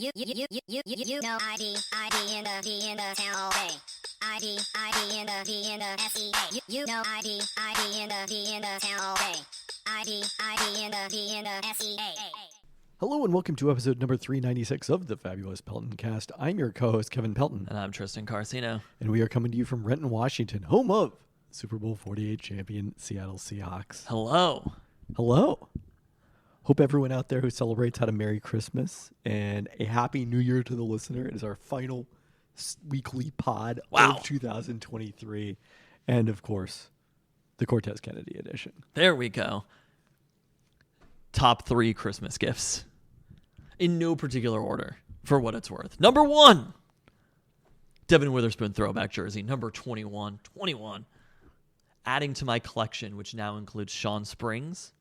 You know ID in the town all day. ID in the SEA. You know ID in the town all day. ID in the SEA. Hello and welcome to episode number 396 of the fabulous Peltoncast. I'm your co-host Kevin Pelton. And I'm Tristan Carcino. And we are coming to you from Renton, Washington, home of Super Bowl 48 champion Seattle Seahawks. Hello. Hello. Hope everyone out there who celebrates had a Merry Christmas and a Happy New Year to the listener. It is our final weekly pod of 2023. And of course, the Cortez Kennedy edition. There we go. Top 3 Christmas gifts. In no particular order, for what it's worth. Number 1, Devin Witherspoon throwback jersey. Number 21. Adding to my collection, which now includes Sean Springs,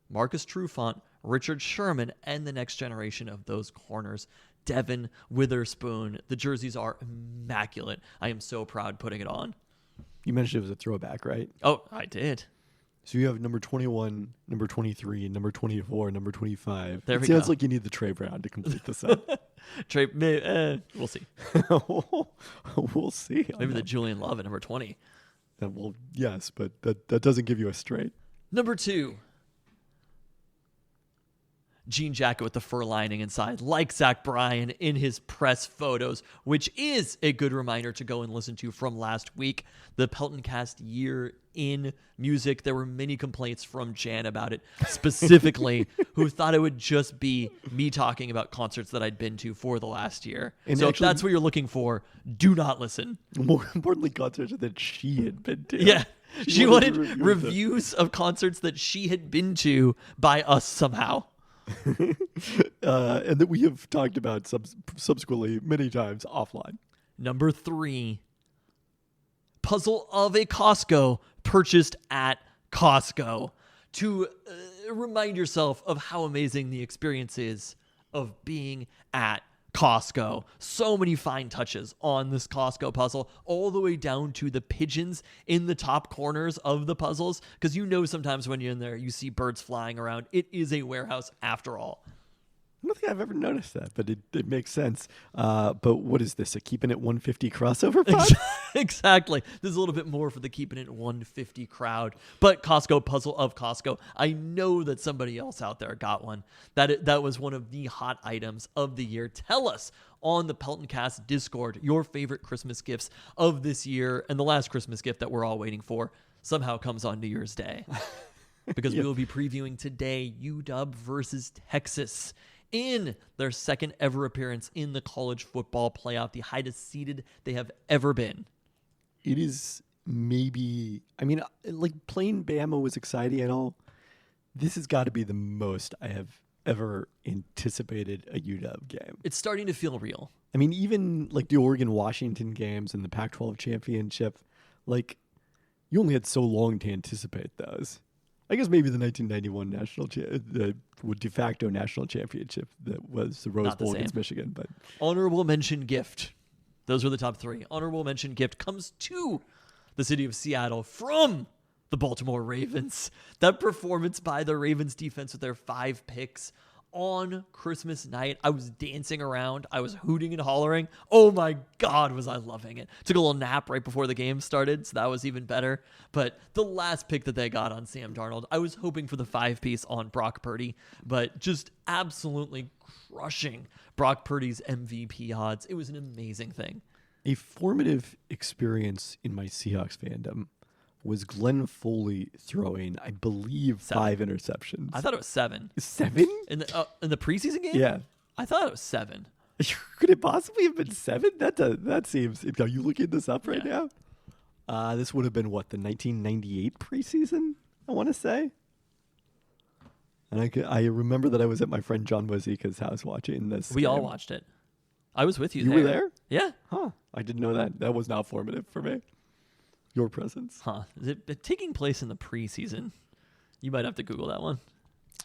Marcus Trufant, Richard Sherman, and the next generation of those corners, Devin Witherspoon. The jerseys are immaculate. I am so proud putting it on. You mentioned it was a throwback, right? Oh, I did. So you have number 21, number 23, number 24, number 25. There we Sounds go. like you need the Trey Brown to complete the set. We'll see. We'll see. Maybe the Julian Love at number 20. Well, yes, but that doesn't give you a straight. Number 2. Jean jacket with the fur lining inside, like Zach Bryan in his press photos, which is a good reminder to go and listen to from last week, the Peltoncast year in music. There were many complaints from Jan about it, specifically, who thought it would just be me talking about concerts that I'd been to for the last year. And so actually, if that's what you're looking for, do not listen. More importantly, concerts that she had been to. Yeah. She wanted reviews reviews of concerts that she had been to by us somehow. And that we have talked about subsequently many times offline. Number 3, puzzle of a Costco purchased at Costco to remind yourself of how amazing the experience is of being at Costco. So many fine touches on this Costco puzzle, all the way down to the pigeons in the top corners of the puzzles. Because you know sometimes when you're in there, you see birds flying around. It is a warehouse after all. I don't think I've ever noticed that, but it makes sense. But what is this, a Keeping It 150 crossover pod? Exactly. There's a little bit more for the Keeping It 150 crowd. But Costco puzzle of Costco. I know that somebody else out there got one. That was one of the hot items of the year. Tell us on the Peltoncast Discord your favorite Christmas gifts of this year. And the last Christmas gift that we're all waiting for somehow comes on New Year's Day. Because we will be previewing today UW versus Texas in their second ever appearance in the college football playoff, the highest seeded they have ever been. It is maybe, like playing Bama was exciting and all. This has got to be the most I have ever anticipated a UW game. It's starting to feel real. I mean, even like the Oregon-Washington games and the Pac-12 championship, like you only had so long to anticipate those. I guess maybe the 1991 the de facto national championship that was the Rose Bowl against Michigan. But honorable mention gift. Those were the top 3. Honorable mention gift comes to the city of Seattle from the Baltimore Ravens. That performance by the Ravens defense with their 5 picks on Christmas night. I was dancing around. I was hooting and hollering. Oh my God, was I loving it. Took a little nap right before the game started, so that was even better. But the last pick that they got on Sam Darnold, I was hoping for the 5-piece on Brock Purdy, but just absolutely crushing Brock Purdy's MVP odds. It was an amazing thing. A formative experience in my Seahawks fandom was Glenn Foley throwing, I believe, 5 interceptions. I thought it was 7. 7? In the preseason game? Yeah. I thought it was 7. Could it possibly have been 7? That seems... Are you looking this up right now? This would have been, what, the 1998 preseason, I want to say? And I remember that I was at my friend John Wazika's house watching this. We all watched it. I was with you there. You were there? Yeah. Huh. I didn't know that. That was not formative for me. Your presence. Huh. Is it taking place in the preseason? You might have to Google that one.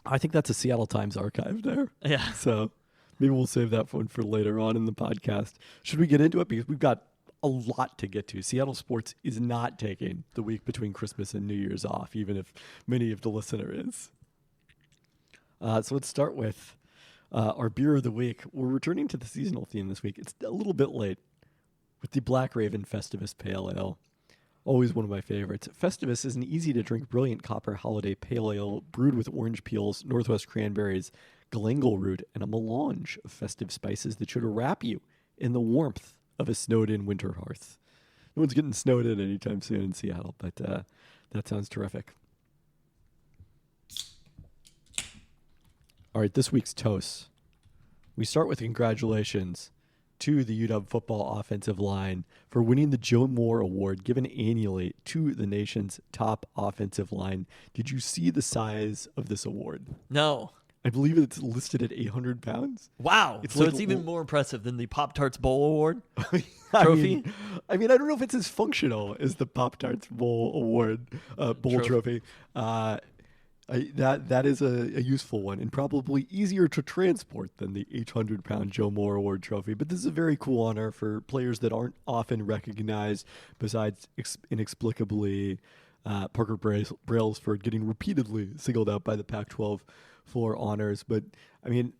I think that's a Seattle Times archive there. Yeah. So maybe we'll save that one for later on in the podcast. Should we get into it? Because we've got a lot to get to. Seattle sports is not taking the week between Christmas and New Year's off, even if many of the listener is. So let's start with Our beer of the week, we're returning to the seasonal theme this week. It's a little bit late with the Black Raven Festivus Pale Ale. Always one of my favorites. Festivus is an easy-to-drink, brilliant copper holiday pale ale brewed with orange peels, Northwest cranberries, galangal root, and a melange of festive spices that should wrap you in the warmth of a snowed-in winter hearth. No one's getting snowed in anytime soon in Seattle, but that sounds terrific. All right, this week's toast. We start with congratulations to the UW football offensive line for winning the Joe Moore Award given annually to the nation's top offensive line. Did you see the size of this award? No. I believe it's listed at 800 pounds. Wow. It's So like it's even more impressive than the Pop-Tarts Bowl Award trophy? I mean, I don't know if it's as functional as the Pop-Tarts Bowl Award, bowl trophy. That is a useful one and probably easier to transport than the 800-pound Joe Moore Award trophy. But this is a very cool honor for players that aren't often recognized, besides inexplicably Parker Brailsford getting repeatedly singled out by the Pac-12 for honors. But, I mean,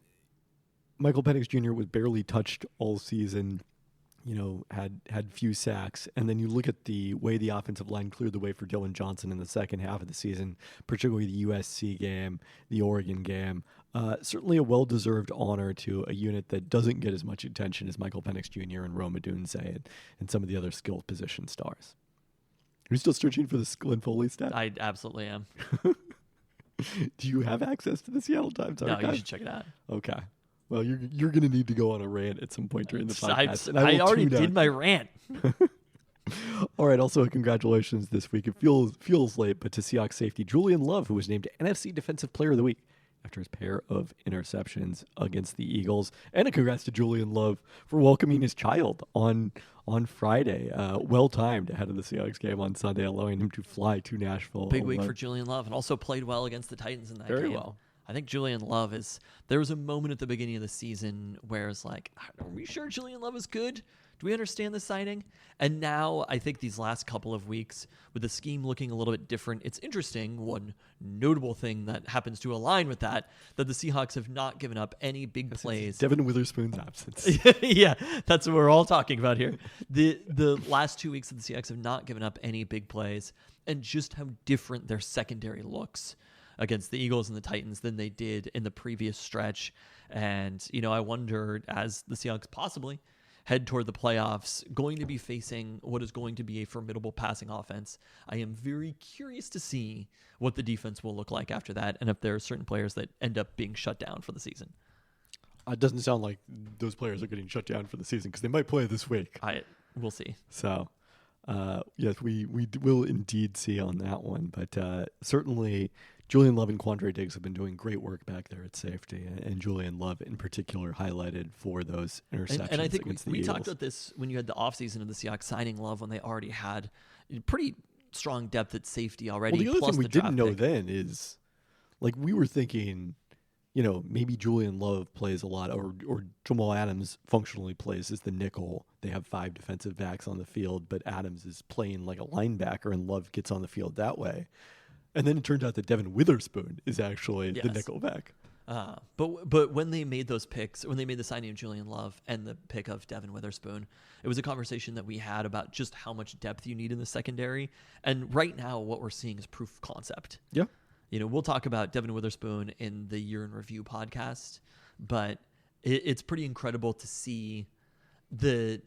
Michael Penix Jr. was barely touched all season. Had few sacks. And then you look at the way the offensive line cleared the way for Dylan Johnson in the second half of the season, particularly the USC game, the Oregon game. Certainly a well-deserved honor to a unit that doesn't get as much attention as Michael Penix Jr. and Rome Odunze and some of the other skilled position stars. Are you still searching for the Glenn Foley stat? I absolutely am. Do you have access to the Seattle Times archive? No, you should check it out. Okay. Well, you're going to need to go on a rant at some point during the podcast. And I already did my rant. All right. Also, congratulations this week. It feels late, but to Seahawks safety Julian Love, who was named NFC Defensive Player of the Week after his pair of interceptions against the Eagles. And a congrats to Julian Love for welcoming his child on Friday. Well-timed ahead of the Seahawks game on Sunday, allowing him to fly to Nashville. Big week for Julian Love, and also played well against the Titans in that game. Very well. I think Julian Love there was a moment at the beginning of the season where it's like, are we sure Julian Love is good? Do we understand the signing? And now I think these last couple of weeks, with the scheme looking a little bit different, it's interesting. One notable thing that happens to align with that the Seahawks have not given up any big plays. Devin Witherspoon's absence. Yeah, that's what we're all talking about here. The last 2 weeks of the Seahawks have not given up any big plays, and just how different their secondary looks against the Eagles and the Titans than they did in the previous stretch. And, I wonder, as the Seahawks possibly head toward the playoffs, going to be facing what is going to be a formidable passing offense, I am very curious to see what the defense will look like after that, and if there are certain players that end up being shut down for the season. It doesn't sound like those players are getting shut down for the season because they might play this week. We'll see. So, yes, we will indeed see on that one. But certainly Julian Love and Quandre Diggs have been doing great work back there at safety, and Julian Love in particular highlighted for those interceptions. And I think against we the Eagles. talked about this when you had the offseason of the Seahawks signing Love, when they already had pretty strong depth at safety already. Well, the other plus thing we the didn't draft know pick. then is, like, we were thinking, maybe Julian Love plays a lot, or Jamal Adams functionally plays as the nickel. They have 5 defensive backs on the field, but Adams is playing like a linebacker, and Love gets on the field that way. And then it turned out that Devin Witherspoon is actually the nickelback. But when they made those picks, when they made the signing of Julian Love and the pick of Devin Witherspoon, it was a conversation that we had about just how much depth you need in the secondary. And right now, what we're seeing is proof of concept. Yeah. We'll talk about Devin Witherspoon in the Year in Review podcast, but it's pretty incredible to see the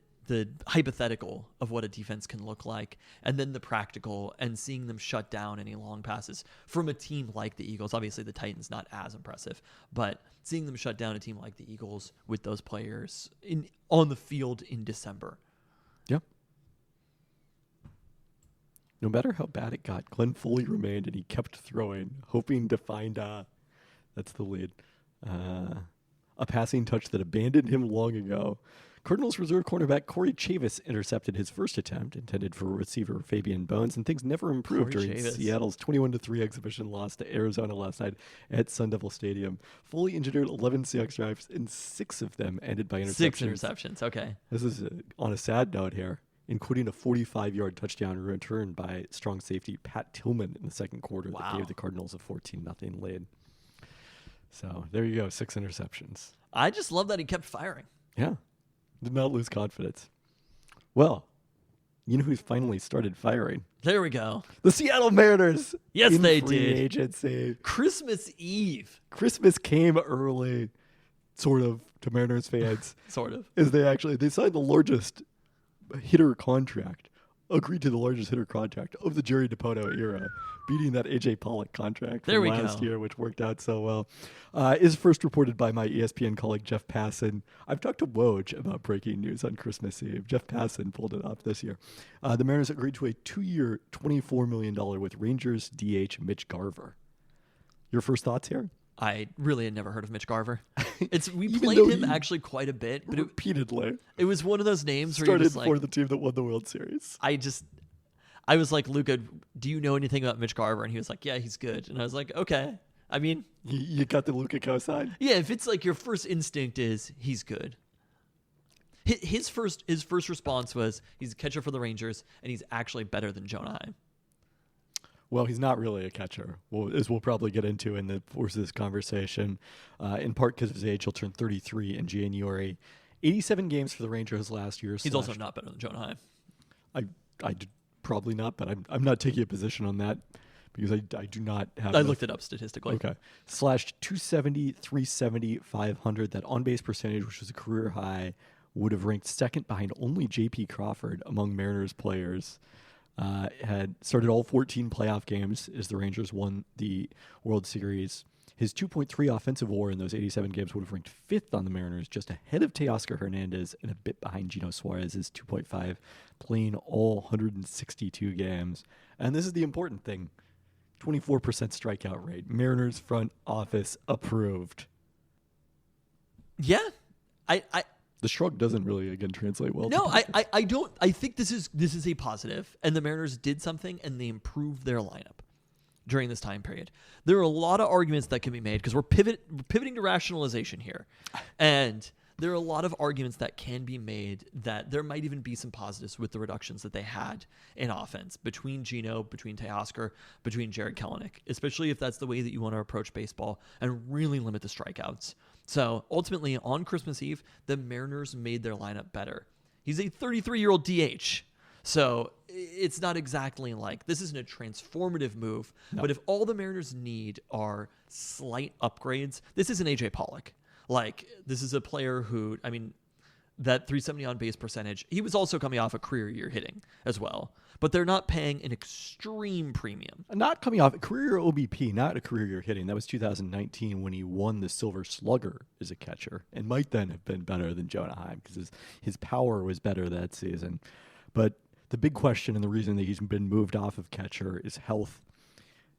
hypothetical of what a defense can look like, and then the practical, and seeing them shut down any long passes from a team like the Eagles. Obviously, the Titans not as impressive, but seeing them shut down a team like the Eagles with those players on the field in December. Yeah. No matter how bad it got, Glenn Foley remained, and he kept throwing, hoping to find that's the lead. A passing touch that abandoned him long ago. Cardinals reserve cornerback Corey Chavis intercepted his first attempt, intended for receiver Fabian Bones, and things never improved Corey during Chavis. Seattle's 21-3 exhibition loss to Arizona last night at Sun Devil Stadium. Foley engineered 11 Seahawks drives, and 6 of them ended by interceptions. 6 interceptions, okay. This is on a sad note here, including a 45-yard touchdown return by strong safety Pat Tillman in the second quarter that gave the Cardinals a 14-0 lead. So there you go, 6 interceptions. I just love that he kept firing. Yeah, did not lose confidence. Well, you know who's finally started firing? There we go. The Seattle Mariners. Yes, in they free did. agency. Christmas Eve, Christmas came early, sort of, to Mariners fans. sort of. Is they signed the largest hitter contract, agreed to the largest hitter contract of the Jerry DiPoto era, beating that AJ Pollock contract There from we last go. year, which worked out so well. Is first reported by my ESPN colleague Jeff Passan. I've talked to Woj about breaking news on Christmas Eve. Jeff Passan pulled it off this year. The Mariners agreed to a 2-year, $24 million with Rangers DH Mitch Garver. Your first thoughts here? I really had never heard of Mitch Garver. We Even played though him he- actually quite a bit, but Repeatedly. it was one of those names where you're Started just for like, the team that won the World Series. I was like, Luca, do you know anything about Mitch Garver? And he was like, yeah, he's good. And I was like, okay. I mean, You got the Luka cosign? yeah, if it's like your first instinct is he's good. His first response was he's a catcher for the Rangers and he's actually better than Jonah Heim. Well, he's not really a catcher, as we'll probably get into in the course of this conversation. In part because of his age, he'll turn 33 in January. 87 games for the Rangers last year. He's also not better than Jonah Heim. Probably not, but I'm not taking a position on that because I do not have. I looked it up statistically. Okay. Slashed 270, 370, 500. That on-base percentage, which was a career high, would have ranked second behind only J.P. Crawford among Mariners players. Had started all 14 playoff games as the Rangers won the World Series. His 2.3 offensive WAR in those 87 games would have ranked fifth on the Mariners, just ahead of Teoscar Hernandez and a bit behind Gino Suarez's 2.5, playing all 162 games. And this is the important thing, 24% strikeout rate. Mariners front office approved. Yeah. The shrug doesn't really, again, translate well. No, to I don't. I think this is a positive, and the Mariners did something, and they improved their lineup during this time period. There are a lot of arguments that can be made because we're pivoting to rationalization here, and there are a lot of arguments that can be made that there might even be some positives with the reductions that they had in offense between Gino, between Teoscar, between Jared Kelenic, especially if that's the way that you want to approach baseball and really limit the strikeouts. So ultimately, on Christmas Eve, the Mariners made their lineup better. He's a 33-year-old DH. So it's not exactly like this isn't a transformative move. No. But if all the Mariners need are slight upgrades, this isn't AJ Pollock. Like, this is a player who, I mean, that 370 on base percentage, he was also coming off a career year hitting as well. But they're not paying an extreme premium. Not coming off a career OBP, not a career year hitting. That was 2019 when he won the Silver Slugger as a catcher and might then have been better than Jonah Heim because his power was better that season. But the big question and the reason that he's been moved off of catcher is health.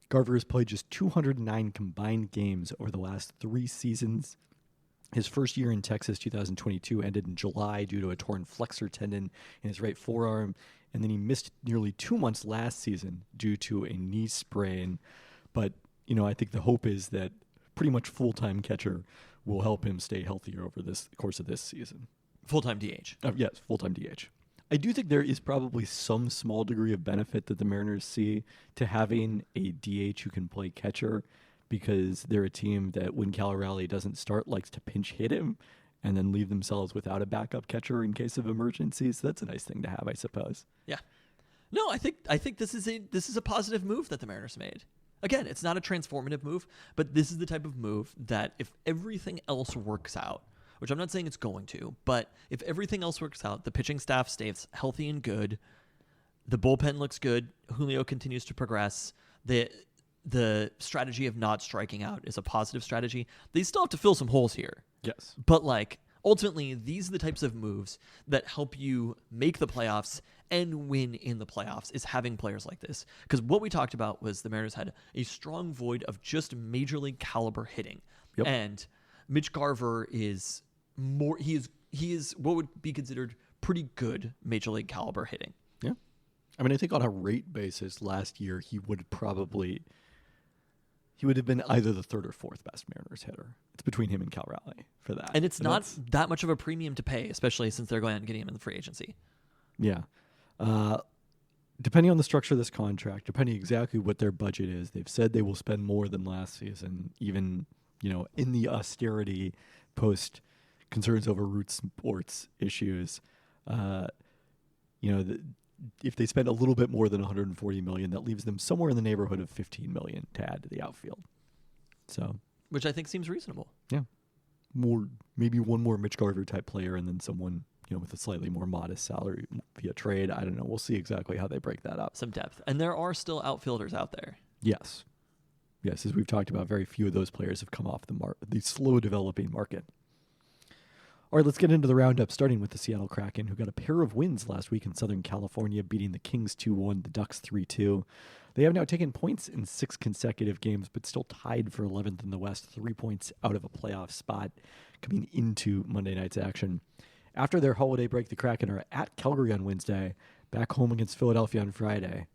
Garver has played just 209 combined games over the last 3 seasons. His first year in Texas, 2022, ended in July due to a torn flexor tendon in his right forearm. And then he missed nearly 2 months last season due to a knee sprain. But, I think the hope is that pretty much full-time catcher will help him stay healthier over the course of this season. Full-time DH. Yes, full-time DH. I do think there is probably some small degree of benefit that the Mariners see to having a DH who can play catcher because they're a team that when Cal Raleigh doesn't start likes to pinch hit him and then leave themselves without a backup catcher in case of emergencies. That's a nice thing to have, I suppose. Yeah. No, I think this is a positive move that the Mariners made. Again, it's not a transformative move, but this is the type of move that if everything else works out, which I'm not saying it's going to, but if everything else works out, the pitching staff stays healthy and good, the bullpen looks good, Julio continues to progress, the strategy of not striking out is a positive strategy. They still have to fill some holes here. Yes. But ultimately, these are the types of moves that help you make the playoffs and win in the playoffs is having players like this. Because what we talked about was the Mariners had a strong void of just major league caliber hitting. Yep. And Mitch Garver is more, he is what would be considered pretty good major league caliber hitting. Yeah. I mean, I think on a rate basis last year, he would have been either the third or fourth best Mariners hitter. It's between him and Cal Raleigh for that. And it's not that much of a premium to pay, especially since they're going out and getting him in the free agency. Yeah. Depending on the structure of this contract, depending exactly what their budget is, they've said they will spend more than last season, even in the austerity post concerns over root sports issues, if they spend a little bit more than 140 million, that leaves them somewhere in the neighborhood of 15 million to add to the outfield. So, which I think seems reasonable. Yeah, maybe one more Mitch Garver type player, and then someone with a slightly more modest salary via trade. I don't know. We'll see exactly how they break that up. Some depth, and there are still outfielders out there. Yes, as we've talked about, very few of those players have come off the slow developing market. All right, let's get into the roundup, starting with the Seattle Kraken, who got a pair of wins last week in Southern California, beating the Kings 2-1, the Ducks 3-2. They have now taken points in 6 consecutive games, but still tied for 11th in the West, 3 points out of a playoff spot coming into Monday night's action. After their holiday break, the Kraken are at Calgary on Wednesday, back home against Philadelphia on Friday,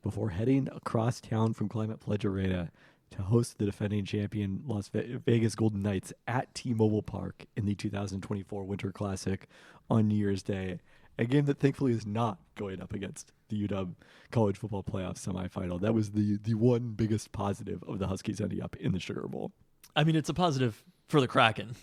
before heading across town from Climate Pledge Arena to host the defending champion Las Vegas Golden Knights at T-Mobile Park in the 2024 Winter Classic on New Year's Day, a game that thankfully is not going up against the UW College Football Playoff semifinal. That was the one biggest positive of the Huskies ending up in the Sugar Bowl. I mean, it's a positive for the Kraken.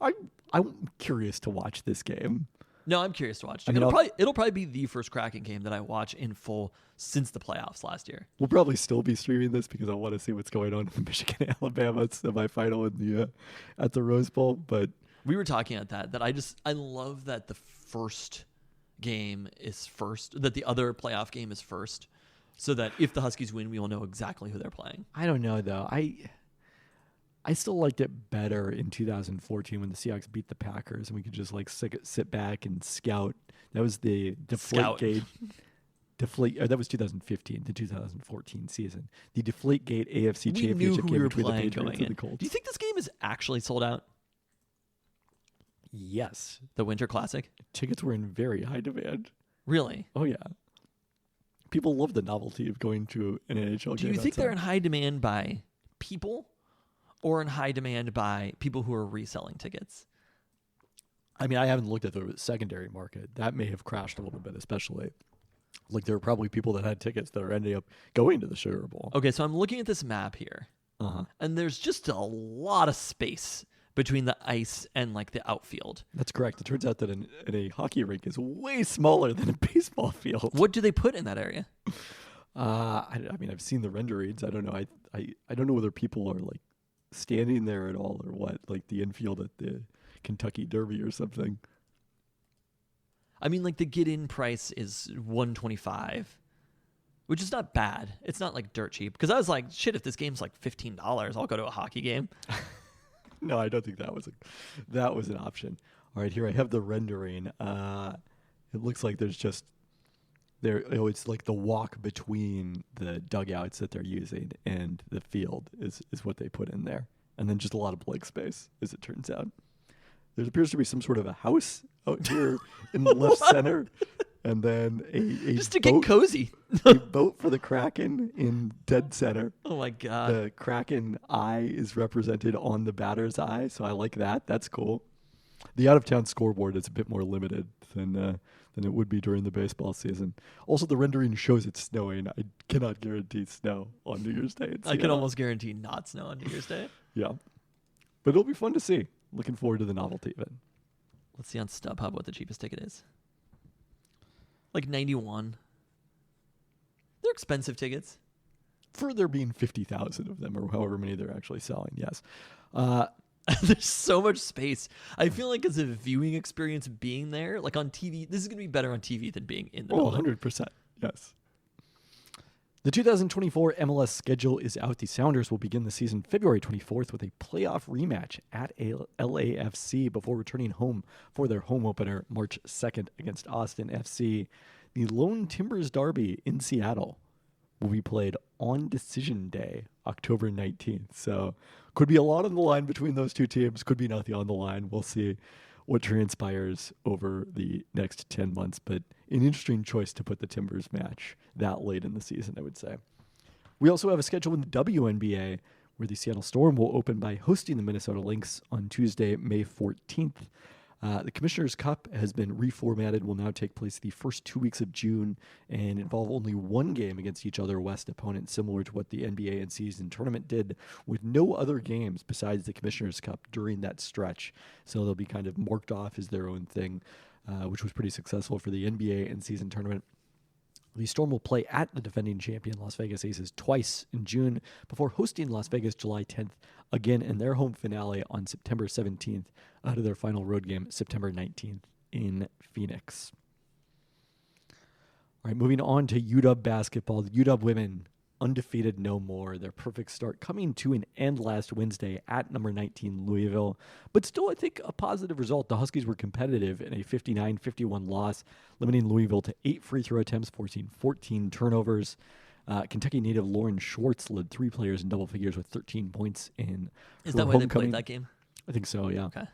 I'm curious to watch this game. No, I'm curious to watch. It'll probably be the first Kraken game that I watch in full since the playoffs last year. We'll probably still be streaming this because I want to see what's going on in the Michigan-Alabama semifinal at the Rose Bowl. But we were talking about that I love that the first game is first, that the other playoff game is first, so that if the Huskies win, we will know exactly who they're playing. I don't know though. I still liked it better in 2014 when the Seahawks beat the Packers and we could just sit back and scout. That was the Deflategate. That was 2015, the 2014 season. The Deflategate AFC Championship game between the Patriots and the Colts. Do you think this game is actually sold out? Yes. The Winter Classic? Tickets were in very high demand. Really? Oh, yeah. People love the novelty of going to an NHL game. Do you think they're in high demand by people or in high demand by people who are reselling tickets? I mean, I haven't looked at the secondary market. That may have crashed a little bit, especially. There are probably people that had tickets that are ending up going to the Sugar Bowl. Okay, so I'm looking at this map here. And there's just a lot of space between the ice and the outfield. That's correct. It turns out that in a hockey rink is way smaller than a baseball field. What do they put in that area? I mean, I've seen the renderings. I don't know. I don't know whether people are standing there at all or what, the infield at the Kentucky Derby or something. I mean, the get-in price is $125, which is not bad. It's not dirt cheap. Because I was like, shit, if this game's $15, I'll go to a hockey game. No, I don't think that was an option. All right, here I have the rendering. It looks like there's just it's the walk between the dugouts that they're using and the field is what they put in there, and then just a lot of blank space, as it turns out. There appears to be some sort of a house out here in the left center, and then a just to boat, get cozy. a boat for the Kraken in dead center. Oh my god! The Kraken eye is represented on the batter's eye, so I like that. That's cool. The out-of-town scoreboard is a bit more limited than it would be during the baseball season. Also, the rendering shows it's snowing. I cannot guarantee snow on New Year's Day. I can almost guarantee not snow on New Year's Day. Yeah, but it'll be fun to see. Looking forward to the novelty of it. Let's see on StubHub what the cheapest ticket is. 91. They're expensive tickets. For there being 50,000 of them, or however many they're actually selling, yes. There's so much space. I feel like it's a viewing experience being there. On TV, this is going to be better on TV than being in the building. 100%, yes. The 2024 MLS schedule is out. The Sounders will begin the season February 24th with a playoff rematch at LAFC before returning home for their home opener March 2nd against Austin FC. The Lone Timbers Derby in Seattle will be played on Decision Day, October 19th. So could be a lot on the line between those two teams. Could be nothing on the line. We'll see what transpires over the next 10 months, but an interesting choice to put the Timbers match that late in the season, I would say. We also have a schedule in the WNBA where the Seattle Storm will open by hosting the Minnesota Lynx on Tuesday, May 14th. The Commissioner's Cup has been reformatted, will now take place the first 2 weeks of June and involve only one game against each other West opponent, similar to what the NBA and season tournament did, with no other games besides the Commissioner's Cup during that stretch. So they'll be kind of marked off as their own thing, which was pretty successful for the NBA and season tournament. The Storm will play at the defending champion Las Vegas Aces twice in June before hosting Las Vegas July 10th again in their home finale on September 17th ahead of their final road game September 19th in Phoenix. All right, moving on to UW basketball. The UW women undefeated no more. Their perfect start coming to an end last Wednesday at number 19 Louisville. But still, I think a positive result. The Huskies were competitive in a 59-51 loss, limiting Louisville to 8 free throw attempts, forcing 14 turnovers. Kentucky native Lauren Schwartz led 3 players in double figures with 13 points in Is her that why they homecoming. played that game? I think so, yeah. Okay.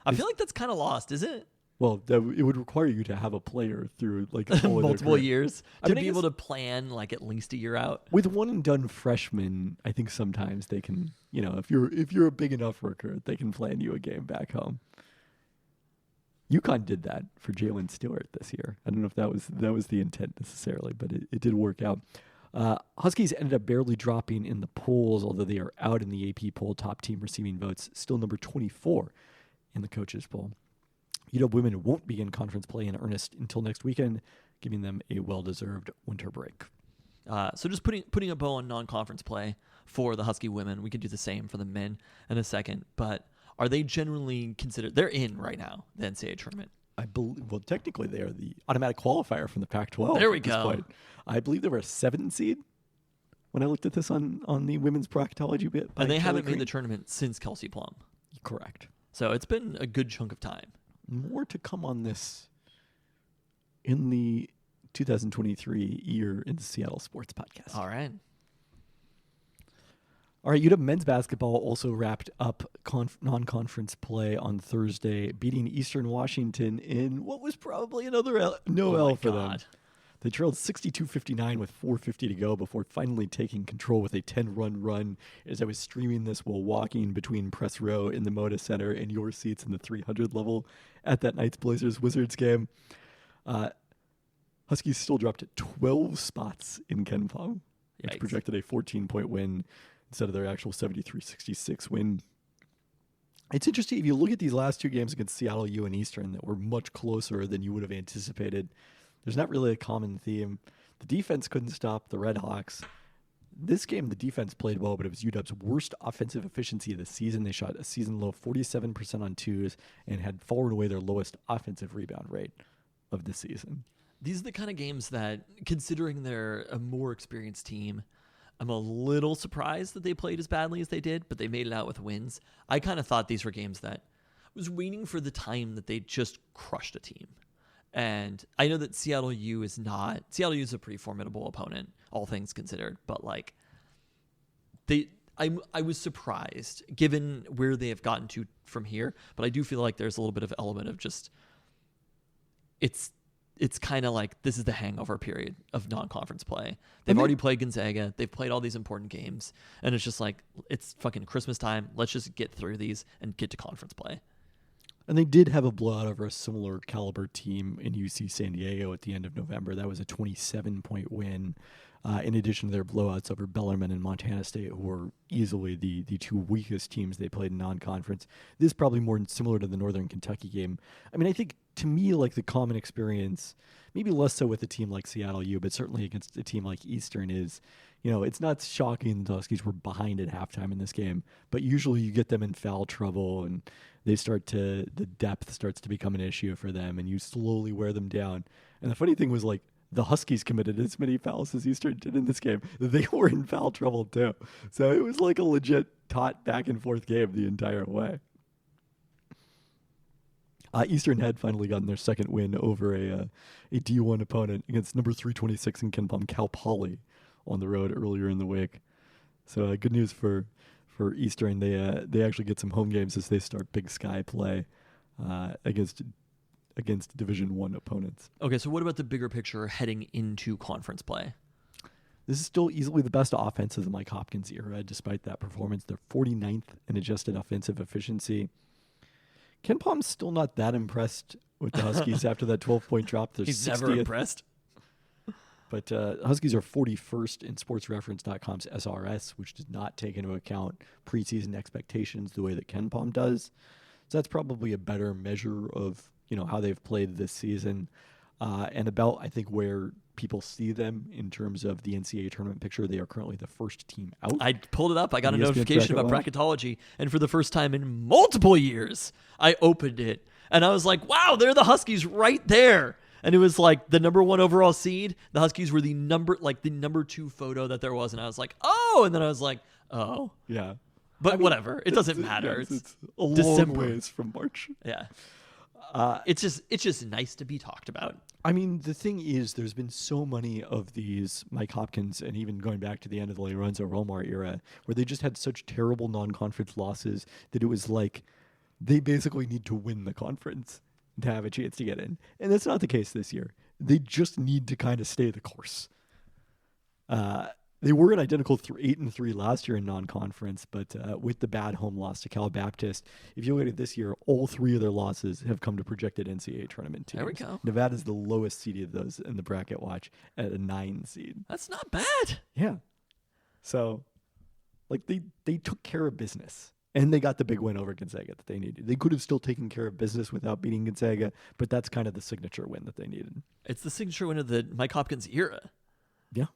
I feel like that's kind of lost, isn't it? Well, it would require you to have a player through like a whole of their Multiple career. years I to mean, I be able guess- to plan like at least a year out. With one and done freshmen, I think sometimes they can, if you're a big enough recruit, they can plan you a game back home. UConn did that for Jalen Stewart this year. I don't know if that was the intent necessarily, but it did work out. Huskies ended up barely dropping in the polls, although they are out in the AP poll, top team receiving votes, still number 24 in the coaches poll. UW women won't begin conference play in earnest until next weekend, giving them a well-deserved winter break. So just putting a bow on non-conference play for the Husky women. We can do the same for the men in a second. But are they generally considered? They're in right now, the NCAA tournament. I believe. Well, technically, they are the automatic qualifier from the Pac-12. There we at this go. point. I believe they were a 7 seed when I looked at this on the women's proctology bit. by And they Kelly haven't Green. made the tournament since Kelsey Plum. Correct. So it's been a good chunk of time. More to come on this in the 2023 year in Seattle Sports Podcast. All right. All right, UW men's basketball also wrapped up non-conference play on Thursday, beating Eastern Washington in what was probably another L for them. God. They trailed 62-59 with 4:50 to go before finally taking control with a 10-run run. As I was streaming this while walking between press row in the Moda Center and your seats in the 300 level at that night's Blazers-Wizards game, Huskies still dropped 12 spots in KenPom, which Yikes. projected a 14-point win instead of their actual 73-66 win. It's interesting, if you look at these last 2 games against Seattle U and Eastern that were much closer than you would have anticipated, there's not really a common theme. The defense couldn't stop the Red Hawks. This game, the defense played well, but it was UW's worst offensive efficiency of the season. They shot a season low 47% on twos and had far and away their lowest offensive rebound rate of the season. These are the kind of games that, considering they're a more experienced team, I'm a little surprised that they played as badly as they did, but they made it out with wins. I kind of thought these were games that I was waiting for the time that they just crushed a team. And I know that Seattle U is a pretty formidable opponent, all things considered, but like I was surprised given where they have gotten to from here, but I do feel like there's a little bit of element of just it's kind of like this is the hangover period of non-conference play. They've already played Gonzaga. They've played all these important games, and it's just like it's fucking Christmas time. Let's just get through these and get to conference play. And they did have a blowout over a similar caliber team in UC San Diego at the end of November. That was a 27-point win, in addition to their blowouts over Bellarmine and Montana State, who were easily the 2 weakest teams they played in non-conference. This is probably more similar to the Northern Kentucky game. I mean, I think, to me, like the common experience, maybe less so with a team like Seattle U, but certainly against a team like Eastern is, it's not shocking the Huskies were behind at halftime in this game, but usually you get them in foul trouble and the depth starts to become an issue for them and you slowly wear them down. And the funny thing was, like, the Huskies committed as many fouls as Eastern did in this game. They were in foul trouble too. So it was like a legit taut back and forth game the entire way. Eastern had finally gotten their second win over a D1 opponent against number 326 in KenPom, Cal Poly, on the road earlier in the week. So good news for Eastern. They actually get some home games as they start Big Sky play against Division I opponents. Okay, so what about the bigger picture heading into conference play? This is still easily the best offense of the Mike Hopkins era. Despite that performance, they're 49th in adjusted offensive efficiency. Ken Palm's still not that impressed with the Huskies after that 12-point drop. They're He's 60th. never impressed. But Huskies are 41st in SportsReference.com's SRS, which does not take into account preseason expectations the way that Ken Palm does. So that's probably a better measure of how they've played this season, and about I think where people see them in terms of the NCAA tournament picture. They are currently the first team out. I pulled it up. I got a ESPN notification about bracketology, and for the first time in multiple years, I opened it, and I was like, "Wow, they're the Huskies right there." And it was like the number 1 overall seed. The Huskies were the number 2 photo that there was, and I was like, "Oh!" And then I was like, "Oh, Yeah. But whatever, it doesn't matter. Yes, it's a long December. ways from March. Yeah, it's just nice to be talked about. I mean, the thing is, there's been so many of these Mike Hopkins, and even going back to the end of the Lorenzo Romar era, where they just had such terrible non-conference losses that it was like they basically need to win the conference to have a chance to get in. And that's not the case this year. They just need to kind of stay the course. They were an identical 8-3 last year in non-conference, but with the bad home loss to Cal Baptist, if you look at it this year, all 3 of their losses have come to projected NCAA tournament teams. There we go. Nevada's the lowest seed of those in the bracket watch at a 9 seed. That's not bad. Yeah. So, they took care of business. And they got the big win over Gonzaga that they needed. They could have still taken care of business without beating Gonzaga, but that's kind of the signature win that they needed. It's the signature win of the Mike Hopkins era. Yeah.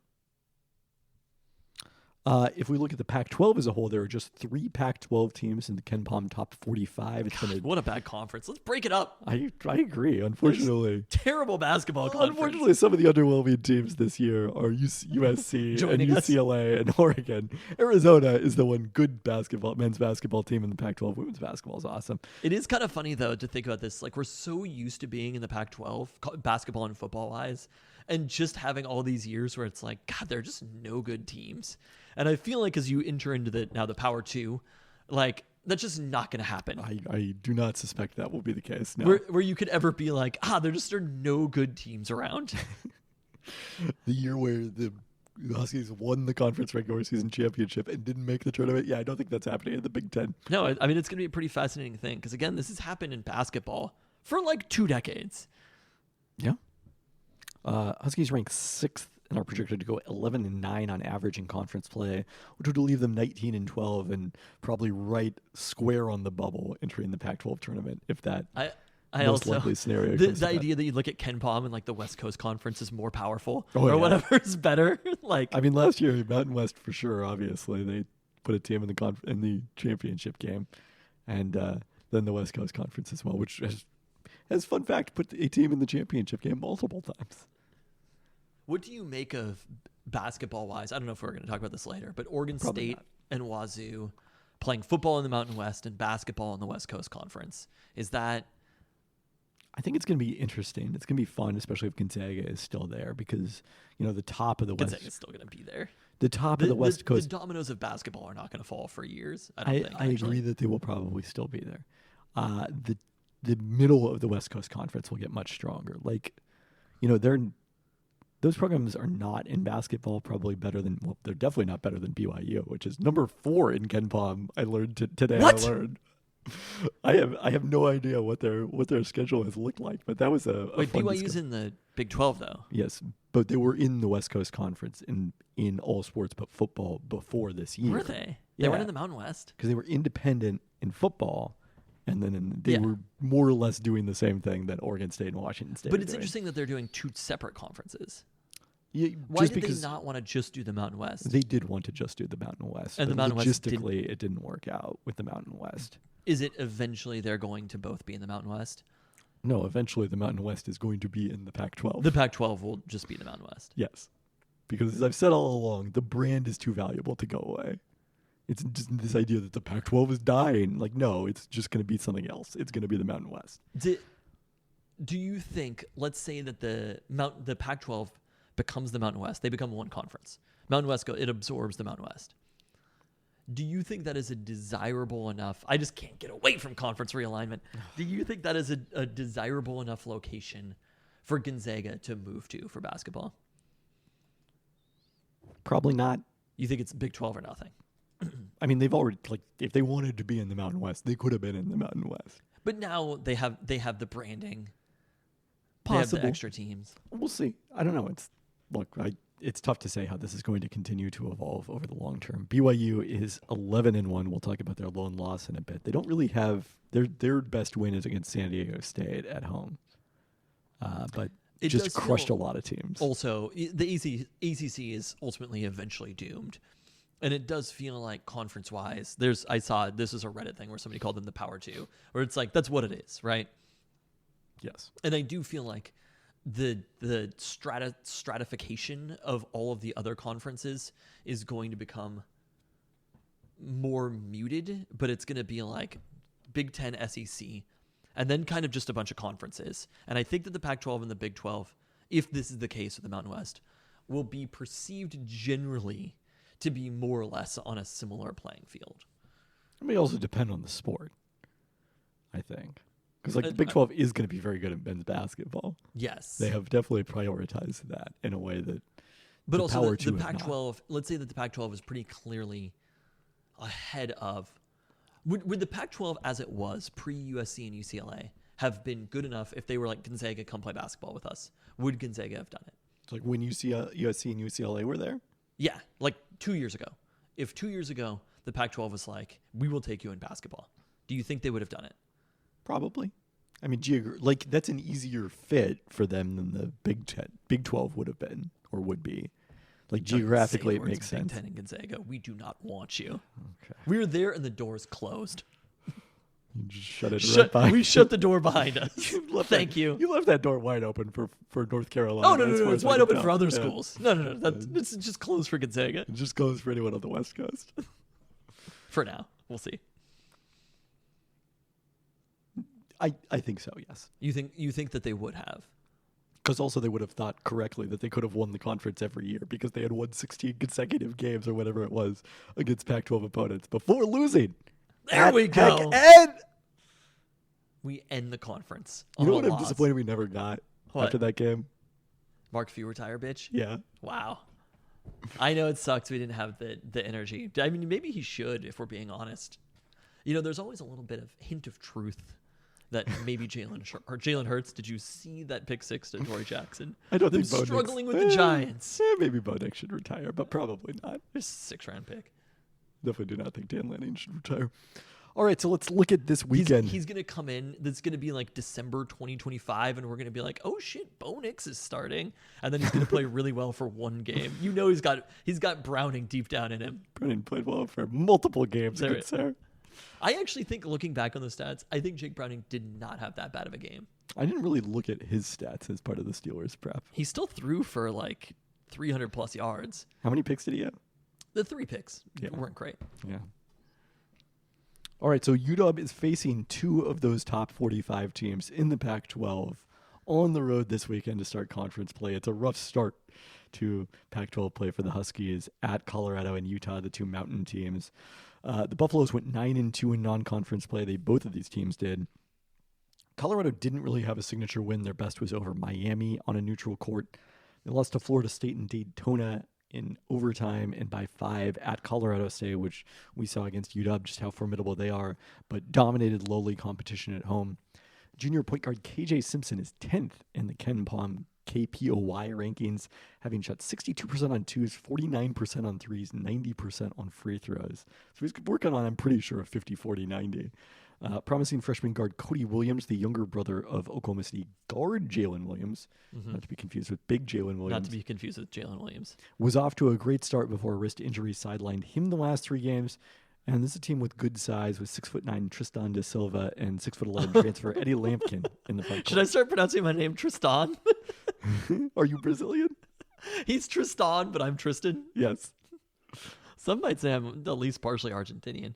If we look at the Pac-12 as a whole, there are just 3 Pac-12 teams in the Ken Palm top 45. It's been What a bad conference. Let's break it up. I agree. Unfortunately, Terrible basketball conference. Unfortunately, some of the underwhelming teams this year are USC and Joining us. UCLA and Oregon. Arizona is the one good men's basketball team in the Pac-12. Women's basketball is awesome. It is kind of funny, though, to think about this. Like, we're so used to being in the Pac-12, basketball and football-wise, and just having all these years where it's like, God, there are just no good teams. And I feel like as you enter into the Power 2, like, that's just not going to happen. I do not suspect that will be the case. No. Where you could ever be like, there just are no good teams around. The year where the Huskies won the conference regular season championship and didn't make the tournament. Yeah, I don't think that's happening in the Big Ten. No, I mean, it's going to be a pretty fascinating thing because, again, this has happened in basketball for like 2 decades. Yeah. Huskies rank 6th and are projected to go 11-9 on average in conference play, which would leave them 19-12 and probably right square on the bubble entering the Pac-12 tournament if that I most also likely scenario. the idea that you look at Ken Palm and like the West Coast Conference is more powerful yeah. whatever is better. Like, I mean, last year Mountain West for sure. Obviously, they put a team in the championship game, and then the West Coast Conference as well, which has fun fact put a team in the championship game multiple times. what do you make of basketball-wise? I don't know if we're going to talk about this later, but Oregon Probably State and Wazoo playing football in the Mountain West and basketball in the West Coast Conference. Is that... I think it's going to be interesting. It's going to be fun, especially if Gonzaga is still there, because the top of the West. Gonzaga's still going to be there. The top of the West Coast. The dominoes of basketball are not going to fall for years. I agree that they will probably still be there. The middle of the West Coast Conference will get much stronger. Those programs are not in basketball probably better than. Well, they're definitely not better than BYU, which is number 4 in Ken Palm. I learned today. What? I learned. I have no idea what their schedule has looked like, but that was a Wait, fun BYU's discussion. in the Big 12 though. Yes, but they were in the West Coast Conference in all sports but football before this year. Were they? They Yeah. weren't in the Mountain West. Because they were independent in football, and then they Yeah. were more or less doing the same thing that Oregon State and Washington State. But are it's doing. interesting that they're doing 2 separate conferences. Yeah, Why just did because they not want to just do the Mountain West? they did want to just do the Mountain West, And the but Mountain West didn't- logistically it didn't work out with the Mountain West. Is it eventually they're going to both be in the Mountain West? No, eventually the Mountain West is going to be in the Pac-12. The Pac-12 will just be the Mountain West. Yes, because as I've said all along, the brand is too valuable to go away. It's just this idea that the Pac-12 is dying. Like, no, it's just going to be something else. It's going to be the Mountain West. Do you think, let's say that the Pac-12 becomes the Mountain West, they become one conference. Mountain West it absorbs the Mountain West. Do you think that is a desirable enough? I just can't get away from conference realignment. Do you think that is a desirable enough location for Gonzaga to move to for basketball? Probably not. You think it's Big 12 or nothing? I mean, they've already, if they wanted to be in the Mountain West, they could have been in the Mountain West. But now they have the branding. Possible. They have the extra teams. We'll see. I don't know. It's tough to say how this is going to continue to evolve over the long term. BYU is 11-1. We'll talk about their lone loss in a bit. They don't really have their best win is against San Diego State at home, but it just crushed a lot of teams. Also, the ACC is ultimately eventually doomed, and it does feel like conference-wise. I saw this is a Reddit thing where somebody called them the Power Two, where it's like that's what it is, right? Yes, and I do feel like the stratification of all of the other conferences is going to become more muted, but it's going to be like Big Ten, SEC, and then kind of just a bunch of conferences. And I think that the Pac-12 and the Big 12, if this is the case with the Mountain West, will be perceived generally to be more or less on a similar playing field. It may also depend on the sport, I think. Because the Big 12 is going to be very good at men's basketball. Yes. They have definitely prioritized that in a way that But the also Power the Two Pac-12, let's say that the Pac-12 is pretty clearly ahead of... Would the Pac-12 as it was pre-USC and UCLA have been good enough if they were like, Gonzaga, come play basketball with us? Would Gonzaga have done it? It's like when USC and UCLA were there? Yeah, like 2 years ago. If 2 years ago the Pac-12 was like, we will take you in basketball, do you think they would have done it? Probably. I mean, that's an easier fit for them than the Big 12 would have been or would be. Like geographically, it makes sense. Big Ten and Gonzaga, we do not want you. Okay. We were there and the doors closed. You just shut it right behind. We shut the door behind us. Thank you. You left that door wide open for North Carolina. Oh, no. It's wide open for other Yeah. schools. No. It's just closed for Gonzaga. It just goes for anyone on the West Coast. For now. We'll see. I think so, yes. You think that they would have? Because also they would have thought correctly that they could have won the conference every year because they had won 16 consecutive games or whatever it was against Pac-12 opponents before losing. There we go. And We end the conference. you know on what a I'm loss. disappointed we never got What? after that game? Mark Few retire, bitch. Yeah. Wow. I know it sucks we didn't have the energy. I mean, maybe he should, if we're being honest. You know, there's always a little bit of hint of truth that maybe Jalen Hurts. Did you see that pick six to Torrey Jackson? I don't Them think Bo Nix- struggling with the Giants. Maybe Bo Nix should retire, but probably not. It's a 6th round pick. Definitely do not think Dan Lanning should retire. All right, so let's look at this weekend. He's going to come in. That's going to be like December 2025, and we're going to be like, oh shit, Bo Nix is starting, and then he's going to play really well for one game. You know, he's got Browning deep down in him. Browning played well for multiple games There- against Sarah. I actually think, looking back on the stats, I think Jake Browning did not have that bad of a game. I didn't really look at his stats as part of the Steelers prep. He still threw for like 300 plus yards. How many picks did he have? The 3 picks Yeah. weren't great. Yeah. All right, so UW is facing 2 of those top 45 teams in the Pac-12 on the road this weekend to start conference play. It's a rough start to Pac-12 play for the Huskies at Colorado and Utah, the 2 mountain teams. The Buffaloes went 9-2 in non-conference play. Both of these teams did. Colorado didn't really have a signature win. Their best was over Miami on a neutral court. They lost to Florida State and Daytona in overtime and by 5 at Colorado State, which we saw against UW, just how formidable they are, but dominated lowly competition at home. Junior point guard KJ Simpson is 10th in the Ken Palm KPOY rankings, having shot 62% on twos, 49% on threes, 90% on free throws. So he's working on, I'm pretty sure, a 50-40-90. Promising freshman guard Cody Williams, the younger brother of Oklahoma City guard Jalen Williams, not to be confused with big Jalen Williams, Not to be confused with Jalen Williams. was off to a great start before a wrist injury sidelined him the last 3 games. And this is a team with good size with 6'9" Tristan Da Silva and 6'11" transfer Eddie Lampkin in the front Should I court. start pronouncing my name Tristan? Are you Brazilian? He's Tristan, but I'm Tristan. Yes. Some might say I'm at least partially Argentinian.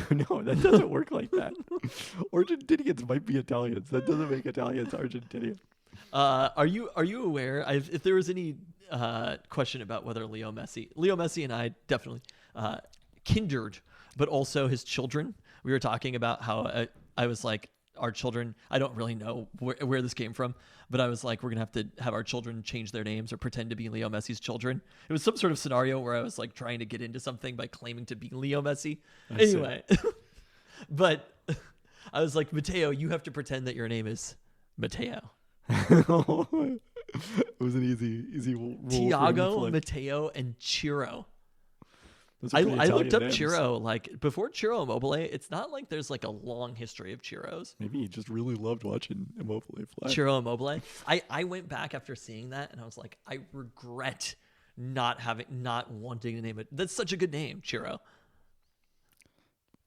No, that doesn't work like that. Argentinians might be Italians. That doesn't make Italians Argentinian. Are you aware? If there was any question about whether Leo Messi and I definitely kindred, but also his children. We were talking about how I was like, our children. I don't really know where this came from, but I was like, we're gonna have to have our children change their names or pretend to be Leo Messi's children. It was some sort of scenario where I was like trying to get into something by claiming to be Leo Messi. Anyway, but I was like, Mateo, you have to pretend that your name is Mateo. It was an easy role for him to Tiago, play. Mateo, and Ciro. Those are I pretty looked Italian up names. Ciro. Like, before Ciro Immobile, it's not like there's like a long history of Ciros. Maybe he just really loved watching Immobile fly. Ciro Immobile. I went back after seeing that and I was like, I regret not wanting to name it. That's such a good name, Ciro.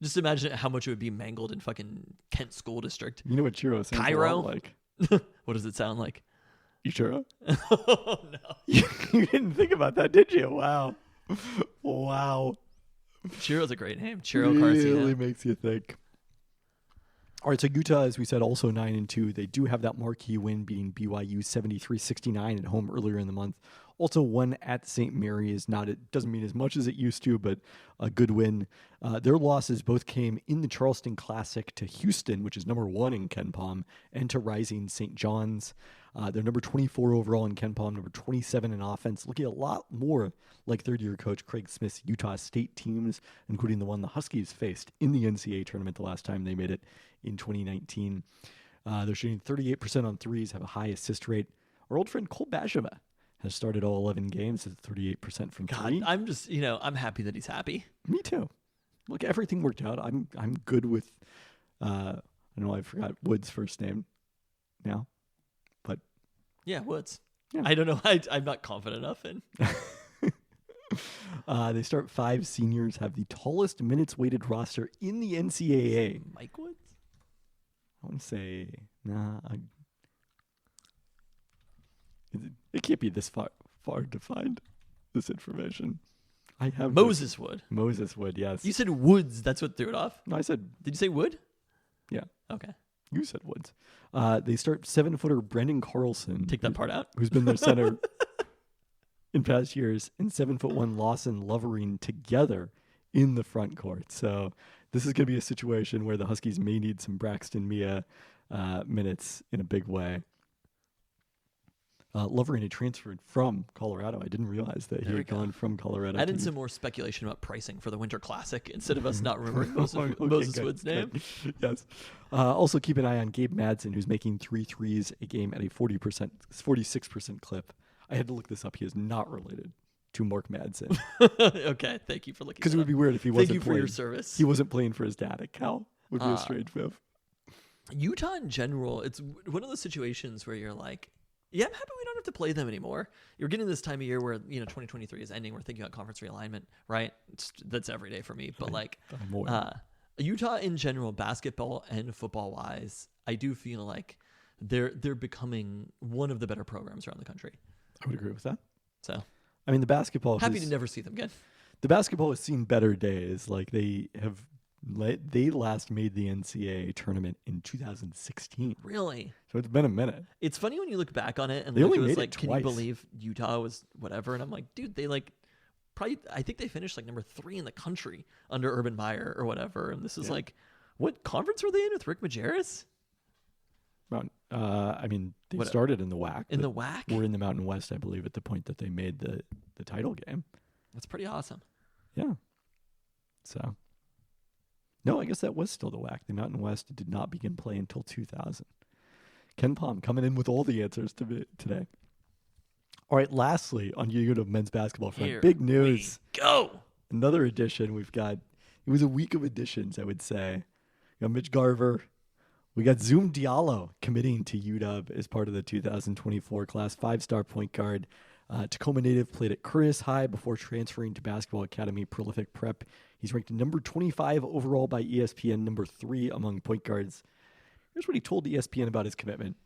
Just imagine how much it would be mangled in fucking Kent School District. You know what Churro sounds Cairo? a lot like? What does it sound like? You Churro? Oh no. You didn't think about that, did you? Wow. Wow. Ciro's a great name. Ciro Really Garcia. makes you think. All right, so Utah, as we said, also 9-2. They do have that marquee win, beating BYU 73-69 at home earlier in the month. Also, one at St. Mary's. It doesn't mean as much as it used to, but a good win. Their losses both came in the Charleston Classic to Houston, which is number 1 in KenPom, and to Rising St. John's. They're number 24 overall in KenPom, number 27 in offense, looking a lot more like third-year coach Craig Smith's Utah State teams, including the one the Huskies faced in the NCAA tournament the last time they made it in 2019. They're shooting 38% on threes, have a high assist rate. Our old friend Cole Bajema has started all 11 games at 38% from three. I'm just, I'm happy that he's happy. Me too. Look, everything worked out. I'm good with, I know I forgot Wood's first name now, but Yeah, Woods. Yeah. I don't know. I'm not confident enough in. They start 5 seniors, have the tallest minutes weighted roster in the NCAA. Mike Woods? I want to say, it can't be this far to find this information. I have Moses Wood. Moses Wood, yes. You said Woods. That's what threw it off. No, I said, Did you say Wood? yeah, Okay. you said Woods. They start 7-footer Brendan Carlson. Take that part out. Who's been their center in past years, and 7'1" Lawson Lovering together in the front court. So this is going to be a situation where the Huskies may need some Braxton Mia minutes in a big way. Lovering had transferred from Colorado. I didn't realize that he had gone from Colorado. Add in some more speculation about pricing for the Winter Classic instead of us not remembering Okay, Moses good, Wood's name. good. Yes. Also keep an eye on Gabe Madsen, who's making 3 threes a game at a 46% clip. I had to look this up. He is not related to Mark Madsen. Okay, thank you for looking. Because that it would up. be weird if he wasn't Thank you for playing. your service. He wasn't playing for his dad at Cal. Would be a strange move. Utah in general, it's one of those situations where you're like, yeah, I'm happy we don't have to play them anymore. You're getting this time of year where 2023 is ending. We're thinking about conference realignment, right? That's every day for me. But I'm aware. Utah in general, basketball and football wise, I do feel like they're becoming one of the better programs around the country. I would agree with that. So I mean, the basketball. happy to never see them again. The basketball has seen better days. Like they last made the NCAA tournament in 2016. Really? So it's been a minute. It's funny when you look back on it and They look, only it was made it like, can you twice. believe Utah was whatever? And I'm like, dude, they probably, I think they finished like number 3 in the country under Urban Meyer or whatever. And this is like, what conference were they in with Rick Majerus? I mean, they What- started in the WAC. In the but WAC? We're in the Mountain West, I believe, at the point that they made the title game. That's pretty awesome. Yeah. So, no, I guess that was still the WAC. The Mountain West did not begin play until 2000. Ken Palm coming in with all the answers today. All right, lastly, on Yu-Gi-Oh! Men's basketball front, Here big news. we go. Another edition we've got. It was a week of editions, I would say. We got Mitch Garver. We got Zoom Diallo committing to UW as part of the 2024 class, 5-star point guard. Tacoma native, played at Curtis High before transferring to Basketball Academy Prolific Prep. He's ranked number 25 overall by ESPN, number 3 among point guards. Here's what he told ESPN about his commitment.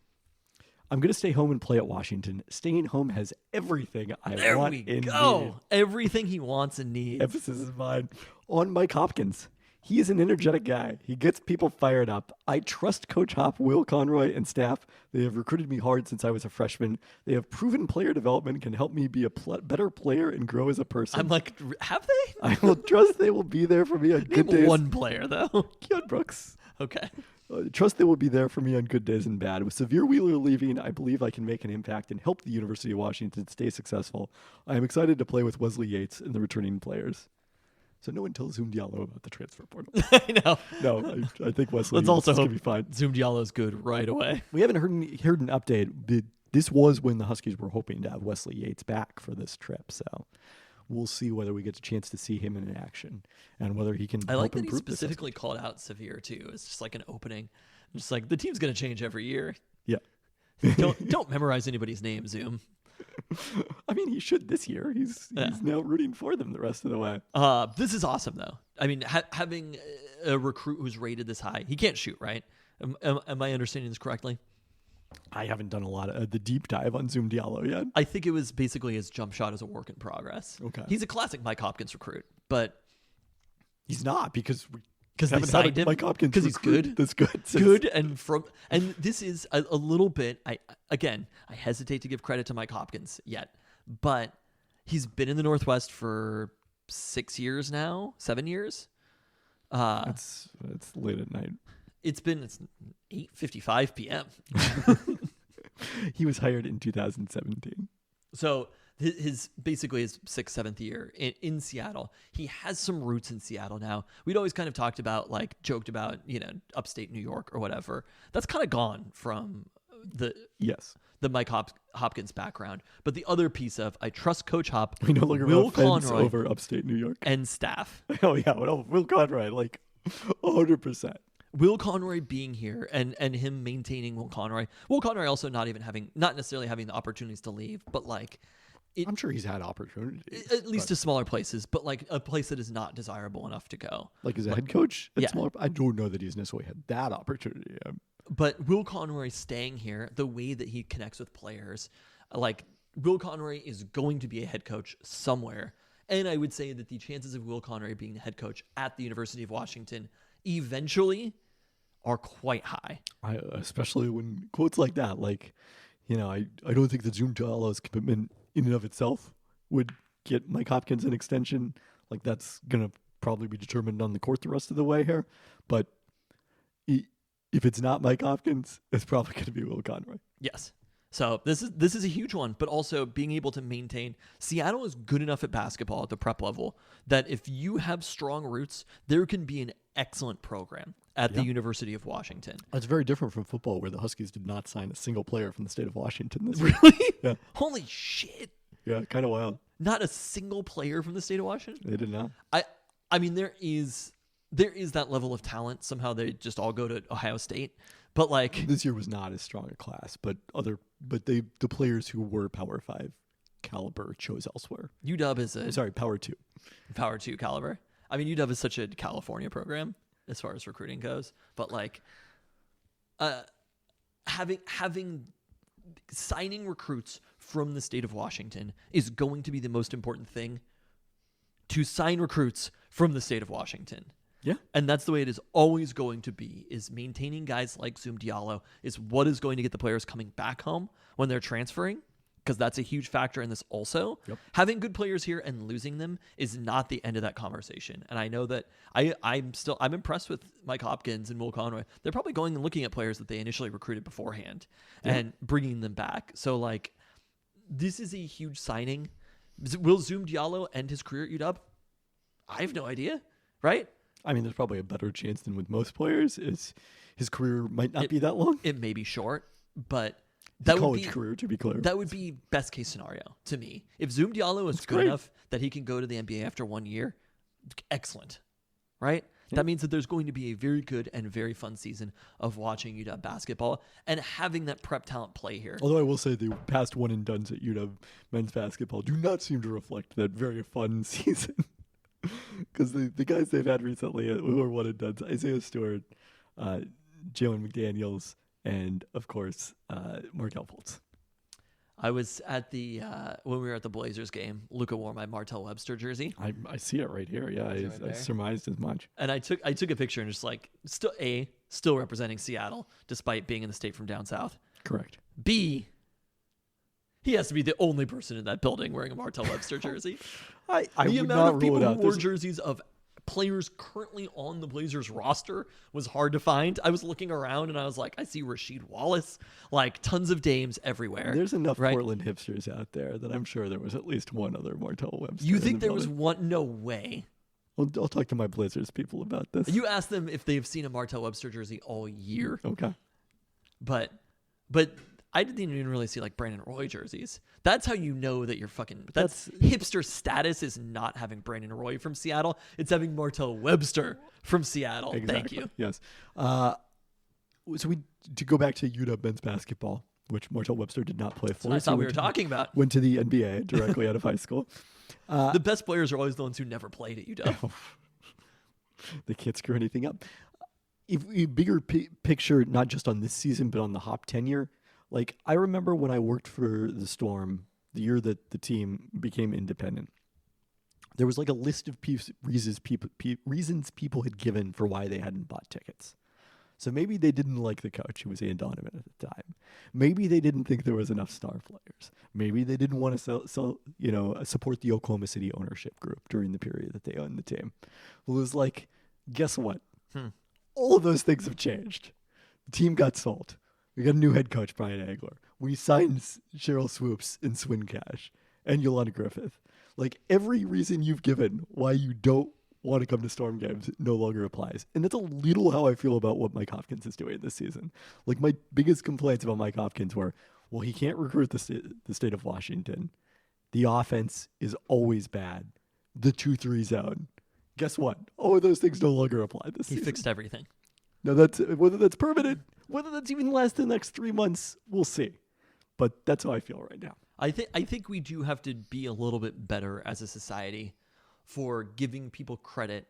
I'm going to stay home and play at Washington. Staying home has everything I There want we and go. need. Everything he wants and needs. Emphasis is mine on Mike Hopkins. He is an energetic guy. He gets people fired up. I trust Coach Hop, Will Conroy, and staff. They have recruited me hard since I was a freshman. They have proven player development can help me be a better player and grow as a person. I'm like, have they? I will trust they will be there for me on good Name days. one player, though. Keon Brooks. Okay. Trust they will be there for me on good days and bad. With Severe Wheeler leaving, I believe I can make an impact and help the University of Washington stay successful. I am excited to play with Wesley Yates and the returning players. So no one tells Zoom Diallo about the transfer portal. I know. No, I think Wesley Let's also is going hope to be fine. Zoom Diallo's good right away. We haven't heard an update. This was when the Huskies were hoping to have Wesley Yates back for this trip. So we'll see whether we get a chance to see him in action and whether he can I help like that he improve this specifically called out Severe too. It's just like an opening. Just like the team's going to change every year. Yeah. Don't memorize anybody's name, Zoom. I mean, he should this year. He's now rooting for them the rest of the way. This is awesome, though. I mean, having a recruit who's rated this high, he can't shoot, right? Am I understanding this correctly? I haven't done a lot of the deep dive on Zoom Diallo yet. I think it was basically his jump shot as a work in progress. Okay. He's a classic Mike Hopkins recruit, but He's not because they signed him Mike Hopkins because he's good. That's good. Good and this is a little bit. I hesitate to give credit to Mike Hopkins yet, but he's been in the Northwest for 6 years now, 7 years. It's late at night. It's 8:55 p.m. He was hired in 2017. So his basically his 6th, 7th year in Seattle. He has some roots in Seattle now. We'd always kind of talked about, like, joked about, upstate New York or whatever. That's kind of gone from the Mike Hopkins background. But the other piece of, I trust Coach Hop, We no longer Will have fence Conroy over upstate New York. and staff. Oh yeah, well, Will Conroy, like 100%. Will Conroy being here and him maintaining Will Conroy. Will Conroy also not necessarily having the opportunities to leave, but like, I'm sure he's had opportunities. at least to smaller places, but like a place that is not desirable enough to go. Like as a head coach at yeah. smaller, I don't know that he's necessarily had that opportunity. But Will Conroy staying here, the way that he connects with players, like Will Conroy is going to be a head coach somewhere. And I would say that the chances of Will Conroy being the head coach at the University of Washington eventually are quite high. Especially when quotes like that, like, I don't think that Zoom Diallo's commitment in and of itself would get Mike Hopkins an extension. Like, that's going to probably be determined on the court the rest of the way here. But if it's not Mike Hopkins, it's probably going to be Will Conroy. Yes. So this is a huge one, but also being able to maintain. Seattle is good enough at basketball at the prep level that if you have strong roots, there can be an excellent program at the University of Washington. That's very different from football, where the Huskies did not sign a single player from the state of Washington this year. Really? Yeah. Holy shit. Yeah, kind of wild. Not a single player from the state of Washington? They did not. I mean, there is that level of talent. Somehow they just all go to Ohio State. But like this year was not as strong a class, but the players who were Power 5 caliber chose elsewhere. UW is Power 2. Power 2 caliber. I mean, UW is such a California program as far as recruiting goes, but like signing recruits from the state of Washington is going to be the most important thing. To sign recruits from the state of Washington. Yeah. And that's the way it is always going to be, is maintaining guys like Zoom Diallo is what is going to get the players coming back home when they're transferring, because that's a huge factor in this also. Yep. Having good players here and losing them is not the end of that conversation. And I know that I'm impressed with Mike Hopkins and Will Conroy. They're probably going and looking at players that they initially recruited beforehand and bringing them back. So like, this is a huge signing. Will Zoom Diallo end his career at UW? I have no idea, right? I mean, there's probably a better chance than with most players. His career might not be that long. It may be short, but that would be career, to be clear. That would be best case scenario to me. If Zoom Diallo is good enough that he can go to the NBA after 1 year, excellent, right? Yeah. That means that there's going to be a very good and very fun season of watching UW basketball and having that prep talent play here. Although I will say the past one and dones at UW men's basketball do not seem to reflect that very fun season. Because the guys they've had recently who are one and done, Isaiah Stewart, Jalen McDaniels, and of course Markel Fultz. I was at the when we were at the Blazers game. Luka wore my Martell Webster jersey. I see it right here. Yeah, I surmised as much. And I took a picture and just like still representing Seattle despite being in the state from down south. Correct. B, he has to be the only person in that building wearing a Martell Webster jersey. I the would amount not of people rule it who out. wore jerseys of players currently on the Blazers roster was hard to find. I was looking around and I was like, I see Rasheed Wallace, like tons of dames everywhere. There's enough Portland hipsters out there that I'm sure there was at least one other Martell Webster. You think there was one? No way. I'll talk to my Blazers people about this. You asked them if they've seen a Martell Webster jersey all year. Okay. But I didn't even really see like Brandon Roy jerseys. That's how you know that you're fucking. That's hipster status is not having Brandon Roy from Seattle. It's having Martell Webster from Seattle. Exactly. Thank you. Yes. So to go back to UW men's basketball, which Martell Webster did not play for. That's what we were talking about. Went to the NBA directly out of high school. The best players are always the ones who never played at UW. They can't screw anything up. If a bigger picture, not just on this season, but on the Hop tenure. Like, I remember when I worked for the Storm, the year that the team became independent, there was like a list of reasons people had given for why they hadn't bought tickets. So maybe they didn't like the coach, who was Ian Donovan at the time. Maybe they didn't think there was enough star players. Maybe they didn't want to support the Oklahoma City ownership group during the period that they owned the team. Well, it was like, guess what? All of those things have changed. The team got sold. We got a new head coach, Brian Agler. We signed Cheryl Swoops and Swin Cash and Yolanda Griffith. Like, every reason you've given why you don't want to come to Storm games no longer applies. And that's a little how I feel about what Mike Hopkins is doing this season. Like, my biggest complaints about Mike Hopkins were, well, he can't recruit the state of Washington. The offense is always bad. The 2-3 zone. Guess what? All of those things no longer apply this season. He fixed everything. Now, that's whether that's permanent, whether that's even lasts the next 3 months, we'll see. But that's how I feel right now. I think we do have to be a little bit better as a society for giving people credit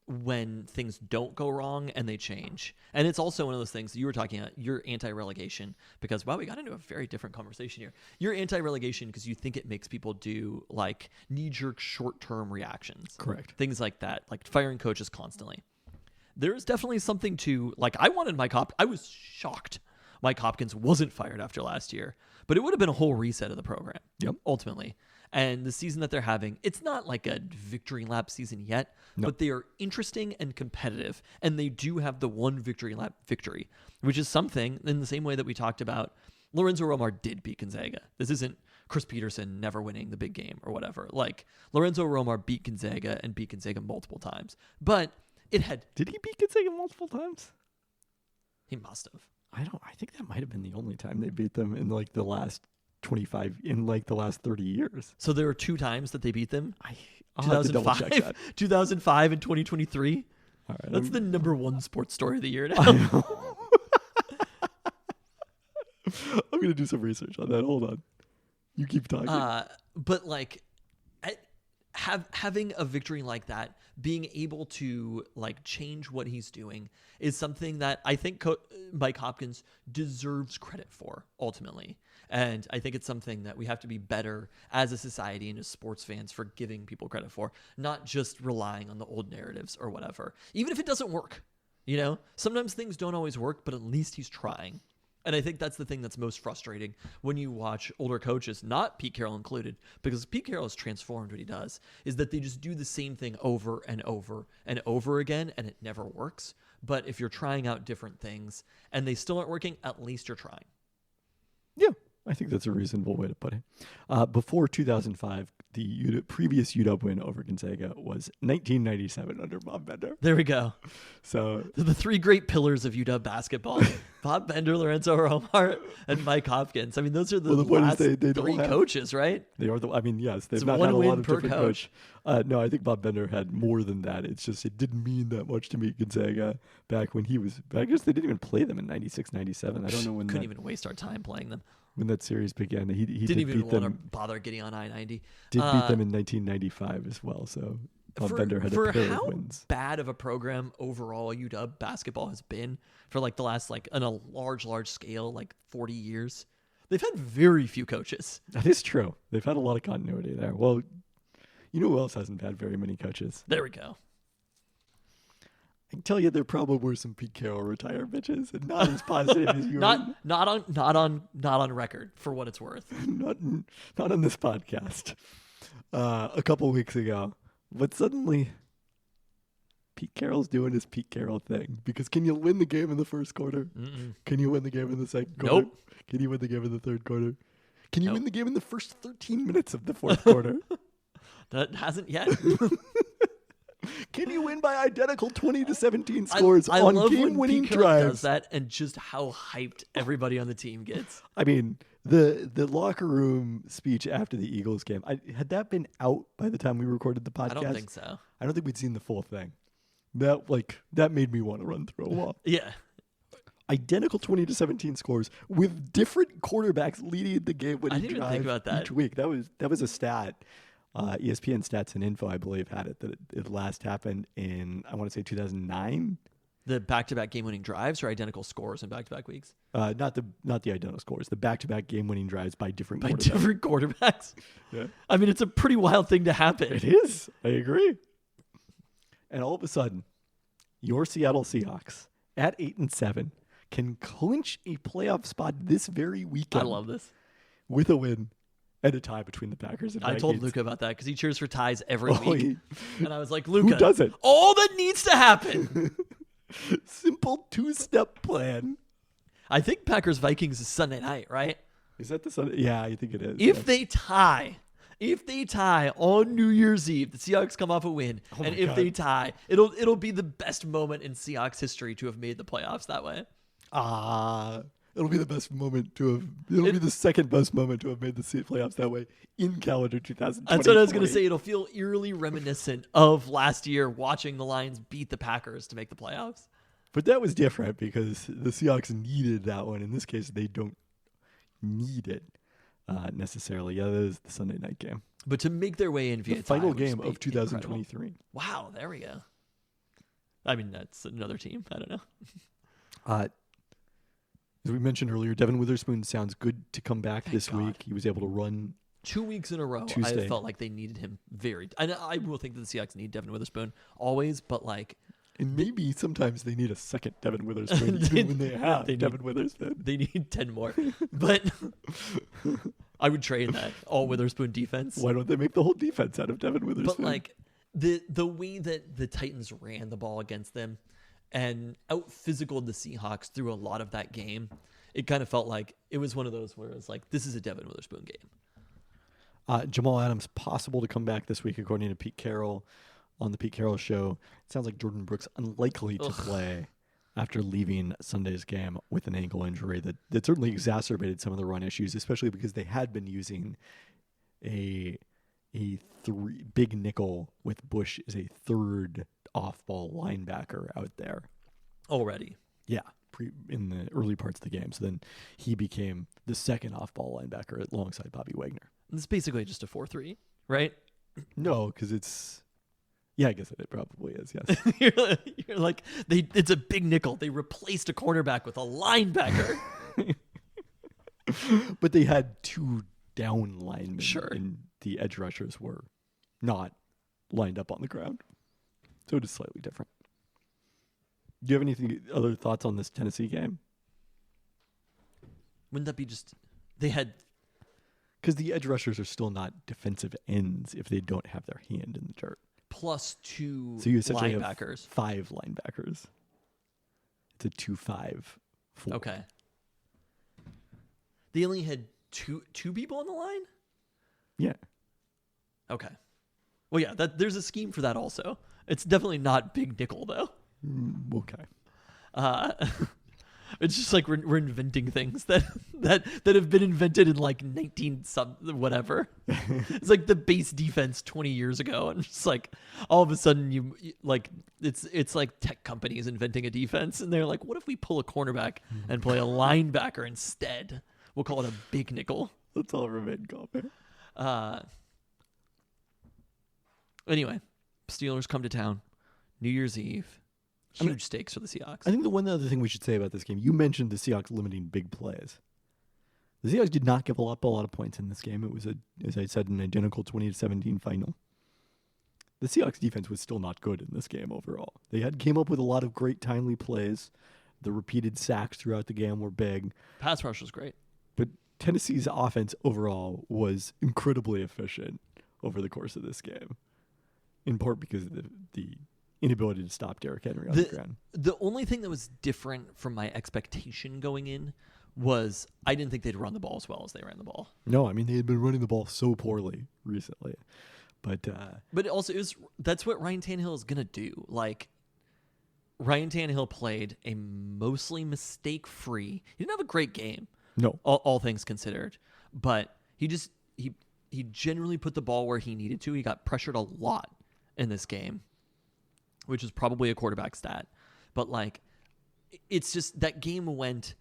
when things don't go wrong and they change. And it's also one of those things that you were talking about, you're anti-relegation because, wow, we got into a very different conversation here. You're anti-relegation because you think it makes people do like knee-jerk short-term reactions. Correct. Things like that, like firing coaches constantly. There is definitely something to, like, I was shocked Mike Hopkins wasn't fired after last year, but it would have been a whole reset of the program. Yep. Ultimately. And the season that they're having, it's not like a victory lap season yet, but they are interesting and competitive. And they do have the one victory lap victory, which is something in the same way that we talked about. Lorenzo Romar did beat Gonzaga. This isn't Chris Peterson never winning the big game or whatever. Like, Lorenzo Romar beat Gonzaga and beat Gonzaga multiple times. But it had... Did he beat Gonzaga multiple times? He must have. I think that might have been the only time they beat them in like the last 30 years. So there were 2 times that they beat them? I'll have to double check that. 2005 and 2023? All right, That's the number one sports story of the year now. I'm going to do some research on that. Hold on. You keep talking. But like having a victory like that, being able to like change what he's doing is something that I think Mike Hopkins deserves credit for ultimately. And I think it's something that we have to be better as a society and as sports fans for giving people credit for, not just relying on the old narratives or whatever. Even if it doesn't work, sometimes things don't always work, but at least he's trying. And I think that's the thing that's most frustrating when you watch older coaches, not Pete Carroll included, because Pete Carroll has transformed what he does, is that they just do the same thing over and over and over again, and it never works. But if you're trying out different things and they still aren't working, at least you're trying. Yeah, I think that's a reasonable way to put it. Before 2005, the previous UW win over Gonzaga was 1997 under Bob Bender. There we go. So the 3 great pillars of UW basketball: Bob Bender, Lorenzo Romar, and Mike Hopkins. I mean, those are the last they 3 coaches, right? They are yes, they've It's not one had a win lot of per different coach. No, I think Bob Bender had more than that. It's just it didn't mean that much to me Gonzaga back when he was. I guess they didn't even play them in 96, 97. I don't know when. Couldn't even waste our time playing them. When that series began, he Didn't did even beat want to them. bother getting on I-90. Did beat them in 1995 as well. So Bob Bender had a pair of wins. Bad of a program overall UW basketball has been for like the last on a large scale 40 years. They've had very few coaches. That is true. They've had a lot of continuity there. Well, you know who else hasn't had very many coaches? There we go. I can tell you there probably were some Pete Carroll retired bitches, and not as positive as you. Not on record for what it's worth. not on this podcast. A couple weeks ago, but suddenly Pete Carroll's doing his Pete Carroll thing. Because can you win the game in the first quarter? Mm-mm. Can you win the game in the second quarter? Nope. Can you win the game in the third quarter? Can you Nope. win the game in the first 13 minutes of the fourth quarter? That hasn't yet. Can you win by identical 20-17 scores I on love when game-winning Pete Carroll does drives? that, and just how hyped everybody on the team gets. I mean, the locker room speech after the Eagles game, had that been out by the time we recorded the podcast? I don't think so. I don't think we'd seen the full thing. That made me want to run through a wall. Yeah. Identical 20-17 scores with different quarterbacks leading the game winning I didn't even think about that. each week. That was a stat. ESPN Stats and Info, I believe, had it that it last happened in, I want to say, 2009. The back-to-back game-winning drives or identical scores in back-to-back weeks? Not the identical scores. The back-to-back game-winning drives by different By quarterbacks. different quarterbacks? Yeah. I mean, it's a pretty wild thing to happen. It is. I agree. And all of a sudden, your Seattle Seahawks at 8-7 can clinch a playoff spot this very weekend. I love this. With a win and a tie between the Packers and I told Vikings. Luca about that because he cheers for ties every Oh, week. And I was like, Luca, doesn't? all that needs to happen. Simple two-step plan. I think Packers-Vikings is Sunday night, right? Is that the Sunday? Yeah, I think it is. If yeah. they tie on New Year's Eve, the Seahawks come off a win, Oh and my if God. they tie, it'll be the best moment in Seahawks history to have made the playoffs that way. It'll be the best moment to have. It'll be the second best moment to have made the playoffs that way in calendar 2020. That's what I was going to say. It'll feel eerily reminiscent of last year watching the Lions beat the Packers to make the playoffs. But that was different because the Seahawks needed that one. In this case, they don't need it necessarily. Yeah, that is the Sunday night game. But to make their way in via The final tie would just game be of 2023. incredible. Wow, there we go. I mean, that's another team. I don't know. As we mentioned earlier, Devin Witherspoon sounds good to come back Thank this God. week. He was able to run. 2 weeks in a row, Tuesday. I felt like they needed him very. I will think that the Seahawks need Devin Witherspoon always, but like And maybe sometimes they need a second Devin Witherspoon even when they have Devin Witherspoon. they need 10 more. But I would trade that all Witherspoon defense. Why don't they make the whole defense out of Devin Witherspoon? But like the way that the Titans ran the ball against them and out physicaled the Seahawks through a lot of that game, it kind of felt like it was one of those where it's like, this is a Devin Witherspoon game. Jamal Adams possible to come back this week, according to Pete Carroll on the Pete Carroll Show. It sounds like Jordan Brooks unlikely to play after leaving Sunday's game with an ankle injury that certainly exacerbated some of the run issues, especially because they had been using a big nickel with Bush as a third off-ball linebacker out there. Already. Yeah, in the early parts of the game. So then he became the second off-ball linebacker alongside Bobby Wagner. It's basically just a 4-3, right? No, because it's... Yeah, I guess it probably is, yes. You're like, it's a big nickel. They replaced a cornerback with a linebacker. But they had two down linemen. Sure. And the edge rushers were not lined up on the ground. So it is slightly different. Do you have other thoughts on this Tennessee game? Wouldn't that be just... They had... Because the edge rushers are still not defensive ends if they don't have their hand in the dirt. plus two So you essentially linebackers. have 5 linebackers. It's a 2-5-4. Okay. They only had two people on the line? Yeah. Okay. Well, yeah, there's a scheme for that also. It's definitely not big nickel, though. Okay. It's just like we're inventing things that have been invented in like 19 whatever. It's like the base defense 20 years ago, and it's like all of a sudden you like it's like tech companies inventing a defense, and they're like, what if we pull a cornerback and play a linebacker instead? We'll call it a big nickel. Let's all remain calm. Anyway, Steelers come to town, New Year's Eve. Huge stakes for the Seahawks. I think the one other thing we should say about this game, you mentioned the Seahawks limiting big plays. The Seahawks did not give a lot of points in this game. It was, as I said, an identical 20-17 final. The Seahawks defense was still not good in this game overall. They came up with a lot of great timely plays. The repeated sacks throughout the game were big. Pass rush was great. But Tennessee's offense overall was incredibly efficient over the course of this game, in part because of the inability to stop Derrick Henry on the ground. The only thing that was different from my expectation going in was I didn't think they'd run the ball as well as they ran the ball. No, I mean, they had been running the ball so poorly recently. But also, that's what Ryan Tannehill is going to do. Like, Ryan Tannehill played a mostly mistake-free. He didn't have a great game. No. All things considered. But he generally put the ball where he needed to. He got pressured a lot in this game, which is probably a quarterback stat. But, like, it's just that game went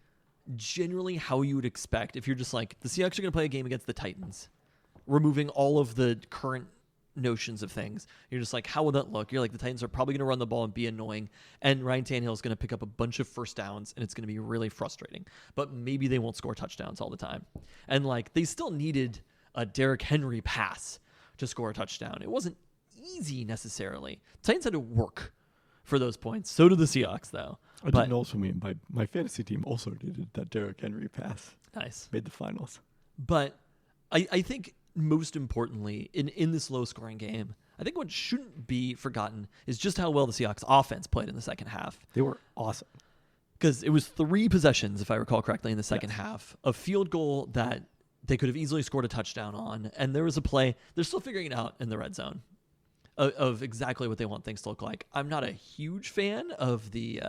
generally how you would expect. If you're just like, the Seahawks are going to play a game against the Titans, removing all of the current notions of things. You're just like, how will that look? You're like, the Titans are probably going to run the ball and be annoying, and Ryan Tannehill is going to pick up a bunch of first downs, and it's going to be really frustrating. But maybe they won't score touchdowns all the time. And like, they still needed a Derrick Henry pass to score a touchdown. It wasn't easy necessarily. Titans had to work for those points. So did the Seahawks, though. I didn't also mean my fantasy team also needed that Derrick Henry pass. Nice. Made the finals. But I think most importantly, in this low-scoring game, I think what shouldn't be forgotten is just how well the Seahawks offense played in the second half. They were awesome. Because it was 3 possessions, if I recall correctly, in the second half. A field goal that they could have easily scored a touchdown on. And there was a play. They're still figuring it out in the red zone of exactly what they want things to look like. I'm not a huge fan of the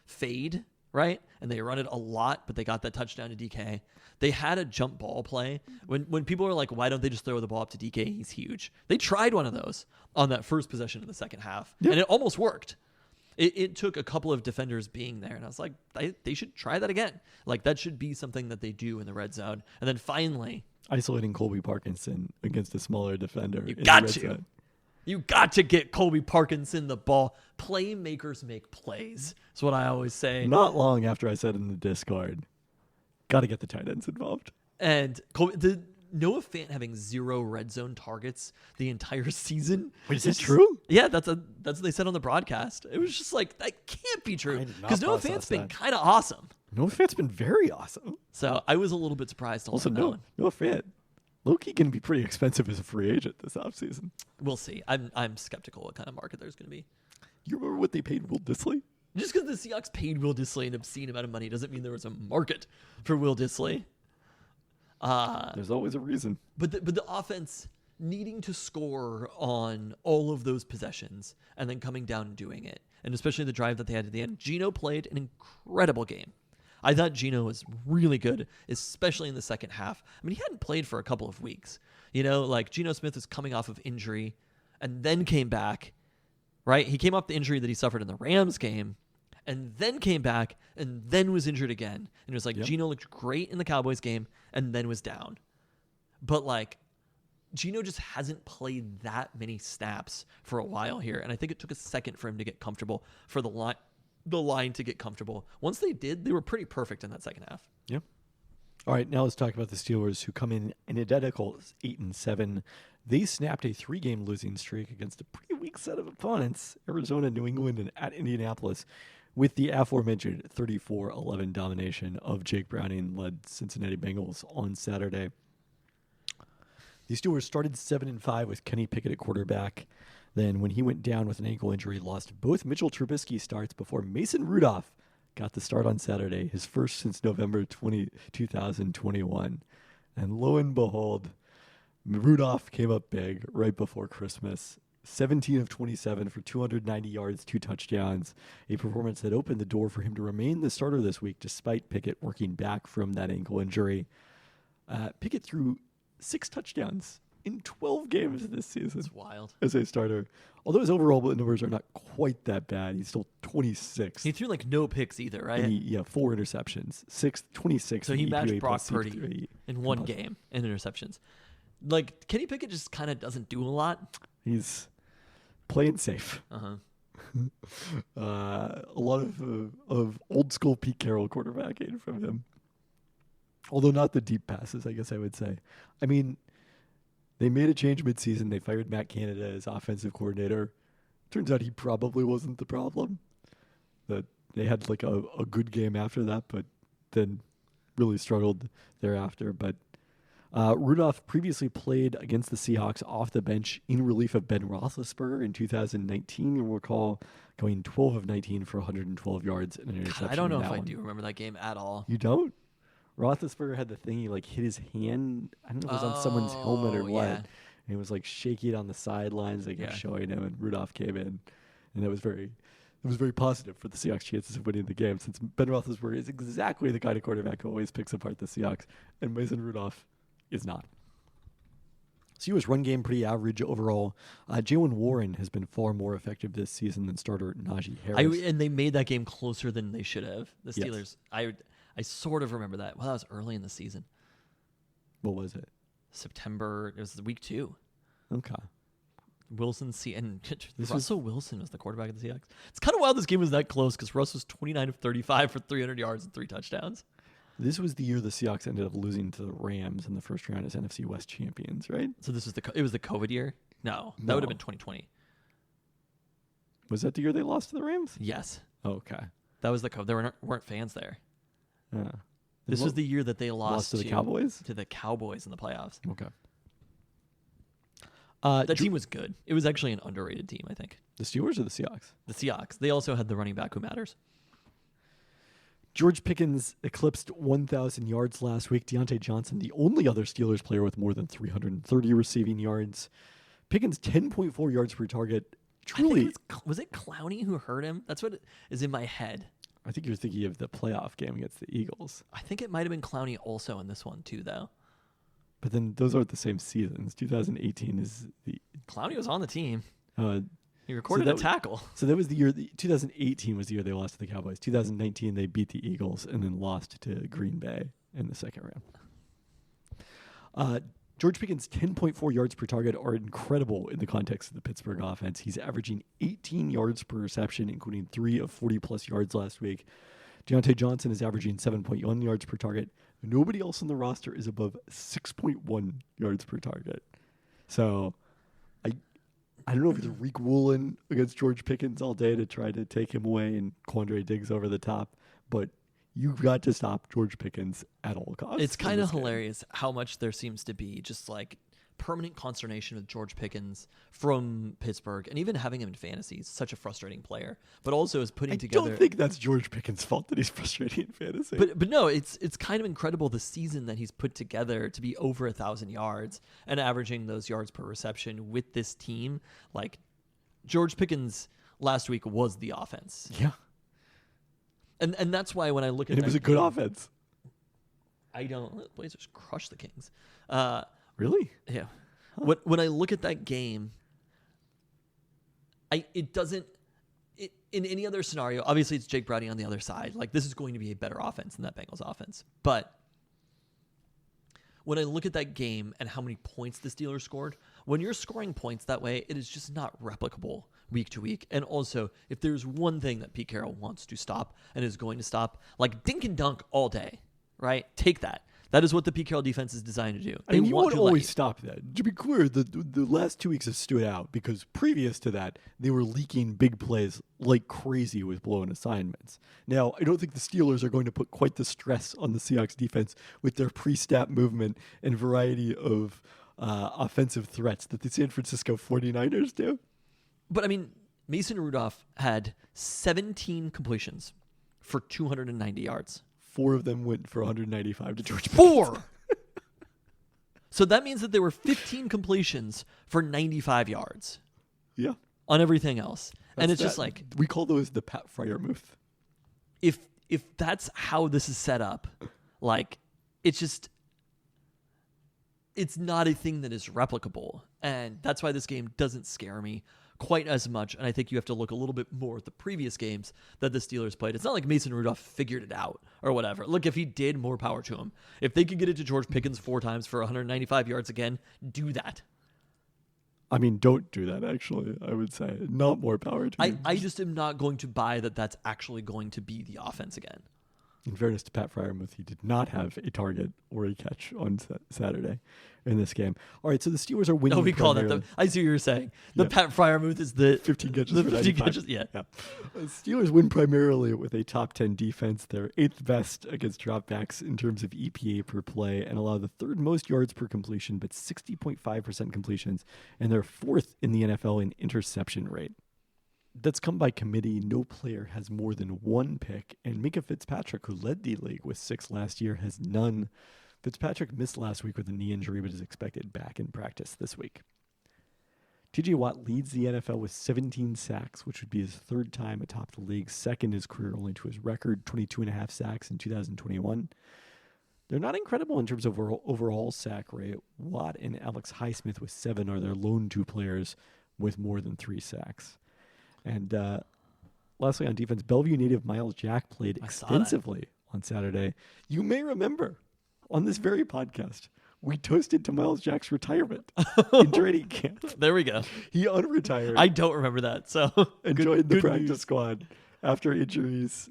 fade, right? And they run it a lot, but they got that touchdown to DK. They had a jump ball play. When people are like, why don't they just throw the ball up to DK? He's huge. They tried one of those on that first possession of the second half, and it almost worked. It took a couple of defenders being there, and I was like, they should try that again. Like, that should be something that they do in the red zone. And then finally, isolating Colby Parkinson against a smaller defender. You got to get Colby Parkinson the ball. Playmakers make plays. That's what I always say. Not long after I said in the Discord, got to get the tight ends involved. And Noah Fant having 0 red zone targets the entire season. Wait, is this true? Yeah, that's what they said on the broadcast. It was just like, that can't be true. Because Noah Fant's been kind of awesome. Noah Fant's been very awesome. So I was a little bit surprised to learn that one. Noah Fant, low-key going to be pretty expensive as a free agent this offseason. We'll see. I'm skeptical what kind of market there's going to be. You remember what they paid Will Dissly? Just because the Seahawks paid Will Dissly an obscene amount of money doesn't mean there was a market for Will Dissly. There's always a reason. But the offense needing to score on all of those possessions and then coming down and doing it, and especially the drive that they had at the end. Geno played an incredible game. I thought Geno was really good, especially in the second half. I mean, he hadn't played for a couple of weeks. You know, like Geno Smith is coming off of injury and then came back, right? He came off the injury that he suffered in the Rams game and then came back and then was injured again. And it was like, Geno looked great in the Cowboys game and then was down. But like, Geno just hasn't played that many snaps for a while here. And I think it took a second for him to get comfortable, for the line to get comfortable. Once they did, they were pretty perfect in that second half. Yeah. All right, now let's talk about the Steelers, who come in an identical 8-7. They snapped a 3-game losing streak against a pretty weak set of opponents, Arizona, New England, and at Indianapolis, with the aforementioned 34-11 domination of Jake Browning-led Cincinnati Bengals on Saturday. The Steelers started 7-5 with Kenny Pickett at quarterback. Then when he went down with an ankle injury, lost both Mitchell Trubisky starts before Mason Rudolph got the start on Saturday, his first since November 2021. And lo and behold, Rudolph came up big right before Christmas. 17 of 27 for 290 yards, 2 touchdowns, a performance that opened the door for him to remain the starter this week despite Pickett working back from that ankle injury. Pickett threw 6 touchdowns in 12 games this season. It's wild. As a starter. Although his overall numbers are not quite that bad. He's still 26. He threw like no picks either, right? And 4 interceptions. 26. So he matched EPA Brock plus Purdy C3 in one game in interceptions. Like, Kenny Pickett just kind of doesn't do a lot. He's playing safe. Uh-huh. A lot of old school Pete Carroll quarterbacking from him. Although not the deep passes, I guess I would say. I mean, they made a change midseason. They fired Matt Canada as offensive coordinator. Turns out he probably wasn't the problem. That they had like a good game after that, but then really struggled thereafter. But Rudolph previously played against the Seahawks off the bench in relief of Ben Roethlisberger in 2019. You'll recall going 12 of 19 for 112 yards and an interception. God, I don't know if I do remember that game at all. You don't? Roethlisberger had the thing, he like hit his hand. I don't know if it was on someone's helmet or what. Yeah. he was like shaky on the sidelines, like showing him, and Rudolph came in, and it was very positive for the Seahawks' chances of winning the game, since Ben Roethlisberger is exactly the kind of quarterback who always picks apart the Seahawks, and Mason Rudolph is not. Steelers' run game pretty average overall. Jaylen Warren has been far more effective this season than starter Najee Harris. And they made that game closer than they should have. The Yes. Steelers, I sort of remember that. Well, that was early in the season. What was it? September. It was week 2. Okay. Wilson and This Russell Wilson was the quarterback of the Seahawks. It's kind of wild this game was that close because Russ was 29 of 35 for 300 yards and 3 touchdowns. This was the year the Seahawks ended up losing to the Rams in the first round as NFC West champions, right? So this was it was the COVID year? No, that would have been 2020. Was that the year they lost to the Rams? Yes. Okay. That was the COVID. There weren't fans there. Yeah. This was the year that they lost to the Cowboys? To the Cowboys in the playoffs. Okay. That team was good. It was actually an underrated team, I think. The Steelers or the Seahawks? The Seahawks. They also had the running back who matters. George Pickens eclipsed 1,000 yards last week. Deontay Johnson, the only other Steelers player with more than 330 receiving yards. Pickens, 10.4 yards per target. Truly. Was it Clowney who hurt him? That's what is in my head. I think you're thinking of the playoff game against the Eagles. I think it might have been Clowney also in this one too, though. But then those aren't the same seasons. 2018 is the... Clowney was on the team. Uh, He recorded a tackle. So that was the year. 2018 was the year they lost to the Cowboys. 2019 they beat the Eagles and then lost to Green Bay in the second round. George Pickens' 10.4 yards per target are incredible in the context of the Pittsburgh offense. He's averaging 18 yards per reception, including 3 of 40-plus yards last week. Deontay Johnson is averaging 7.1 yards per target. Nobody else on the roster is above 6.1 yards per target. So I don't know if it's Reek Woolen against George Pickens all day to try to take him away and Quandre Diggs over the top, but you've got to stop George Pickens at all costs. It's kind of hilarious how much there seems to be just like permanent consternation with George Pickens from Pittsburgh, and even having him in fantasy. He's such a frustrating player, but also is putting together. I don't think that's George Pickens' fault that he's frustrating in fantasy. But no, it's kind of incredible the season that he's put together to be over 1,000 yards and averaging those yards per reception with this team. Like George Pickens last week was the offense. Yeah. And that's why when I look at it was a good offense. I don't. Blazers crush the Kings. Really? Yeah. Huh. When I look at that game, in any other scenario, obviously it's Jake Browning on the other side. Like this is going to be a better offense than that Bengals offense. But when I look at that game and how many points the Steelers scored, when you're scoring points that way, it is just not replicable week to week. And also, if there's one thing that Pete Carroll wants to stop and is going to stop, like dink and dunk all day, right? Take that. That is what the Pete Carroll defense is designed to do. And you won't always stop that. To be clear, the last 2 weeks have stood out because previous to that, they were leaking big plays like crazy with blown assignments. Now, I don't think the Steelers are going to put quite the stress on the Seahawks defense with their pre-snap movement and variety of offensive threats that the San Francisco 49ers do. But, I mean, Mason Rudolph had 17 completions for 290 yards. 4 of them went for 195 to George Pickens. 4! So that means that there were 15 completions for 95 yards. Yeah. On everything else. And it's just like... We call those the Pat Freiermuth. If that's how this is set up, like, it's just... It's not a thing that is replicable. And that's why this game doesn't scare me quite as much. And I think you have to look a little bit more at the previous games that the Steelers played. It's not like Mason Rudolph figured it out or whatever. Look, if he did, more power to him. If they could get it to George Pickens 4 times for 195 yards again, do that. I mean, don't do that, actually, I would say. Not more power to him. I just am not going to buy that that's actually going to be the offense again. In fairness to Pat Freiermuth, he did not have a target or a catch on Saturday in this game. All right, so the Steelers are winning. Oh, we call that I see what you're saying. The Pat Freiermuth is the 15 catches. The for 15 95. catches, yeah. Steelers win primarily with a top 10 defense. They're 8th best against dropbacks in terms of EPA per play and allow the 3rd most yards per completion, but 60.5% completions, and they're 4th in the NFL in interception rate. That's come by committee. No player has more than 1 pick, and Minka Fitzpatrick, who led the league with 6 last year, has none. Fitzpatrick missed last week with a knee injury, but is expected back in practice this week. TJ Watt leads the NFL with 17 sacks, which would be his third time atop the league, second in his career only to his record, 22.5 sacks in 2021. They're not incredible in terms of overall sack rate. Watt and Alex Highsmith with 7 are their lone two players with more than 3 sacks. And lastly, on defense, Bellevue native Miles Jack played extensively on Saturday. You may remember on this very podcast, we toasted to Miles Jack's retirement in training camp. There we go. He unretired. I don't remember that, so and joined the good practice news. squad after injuries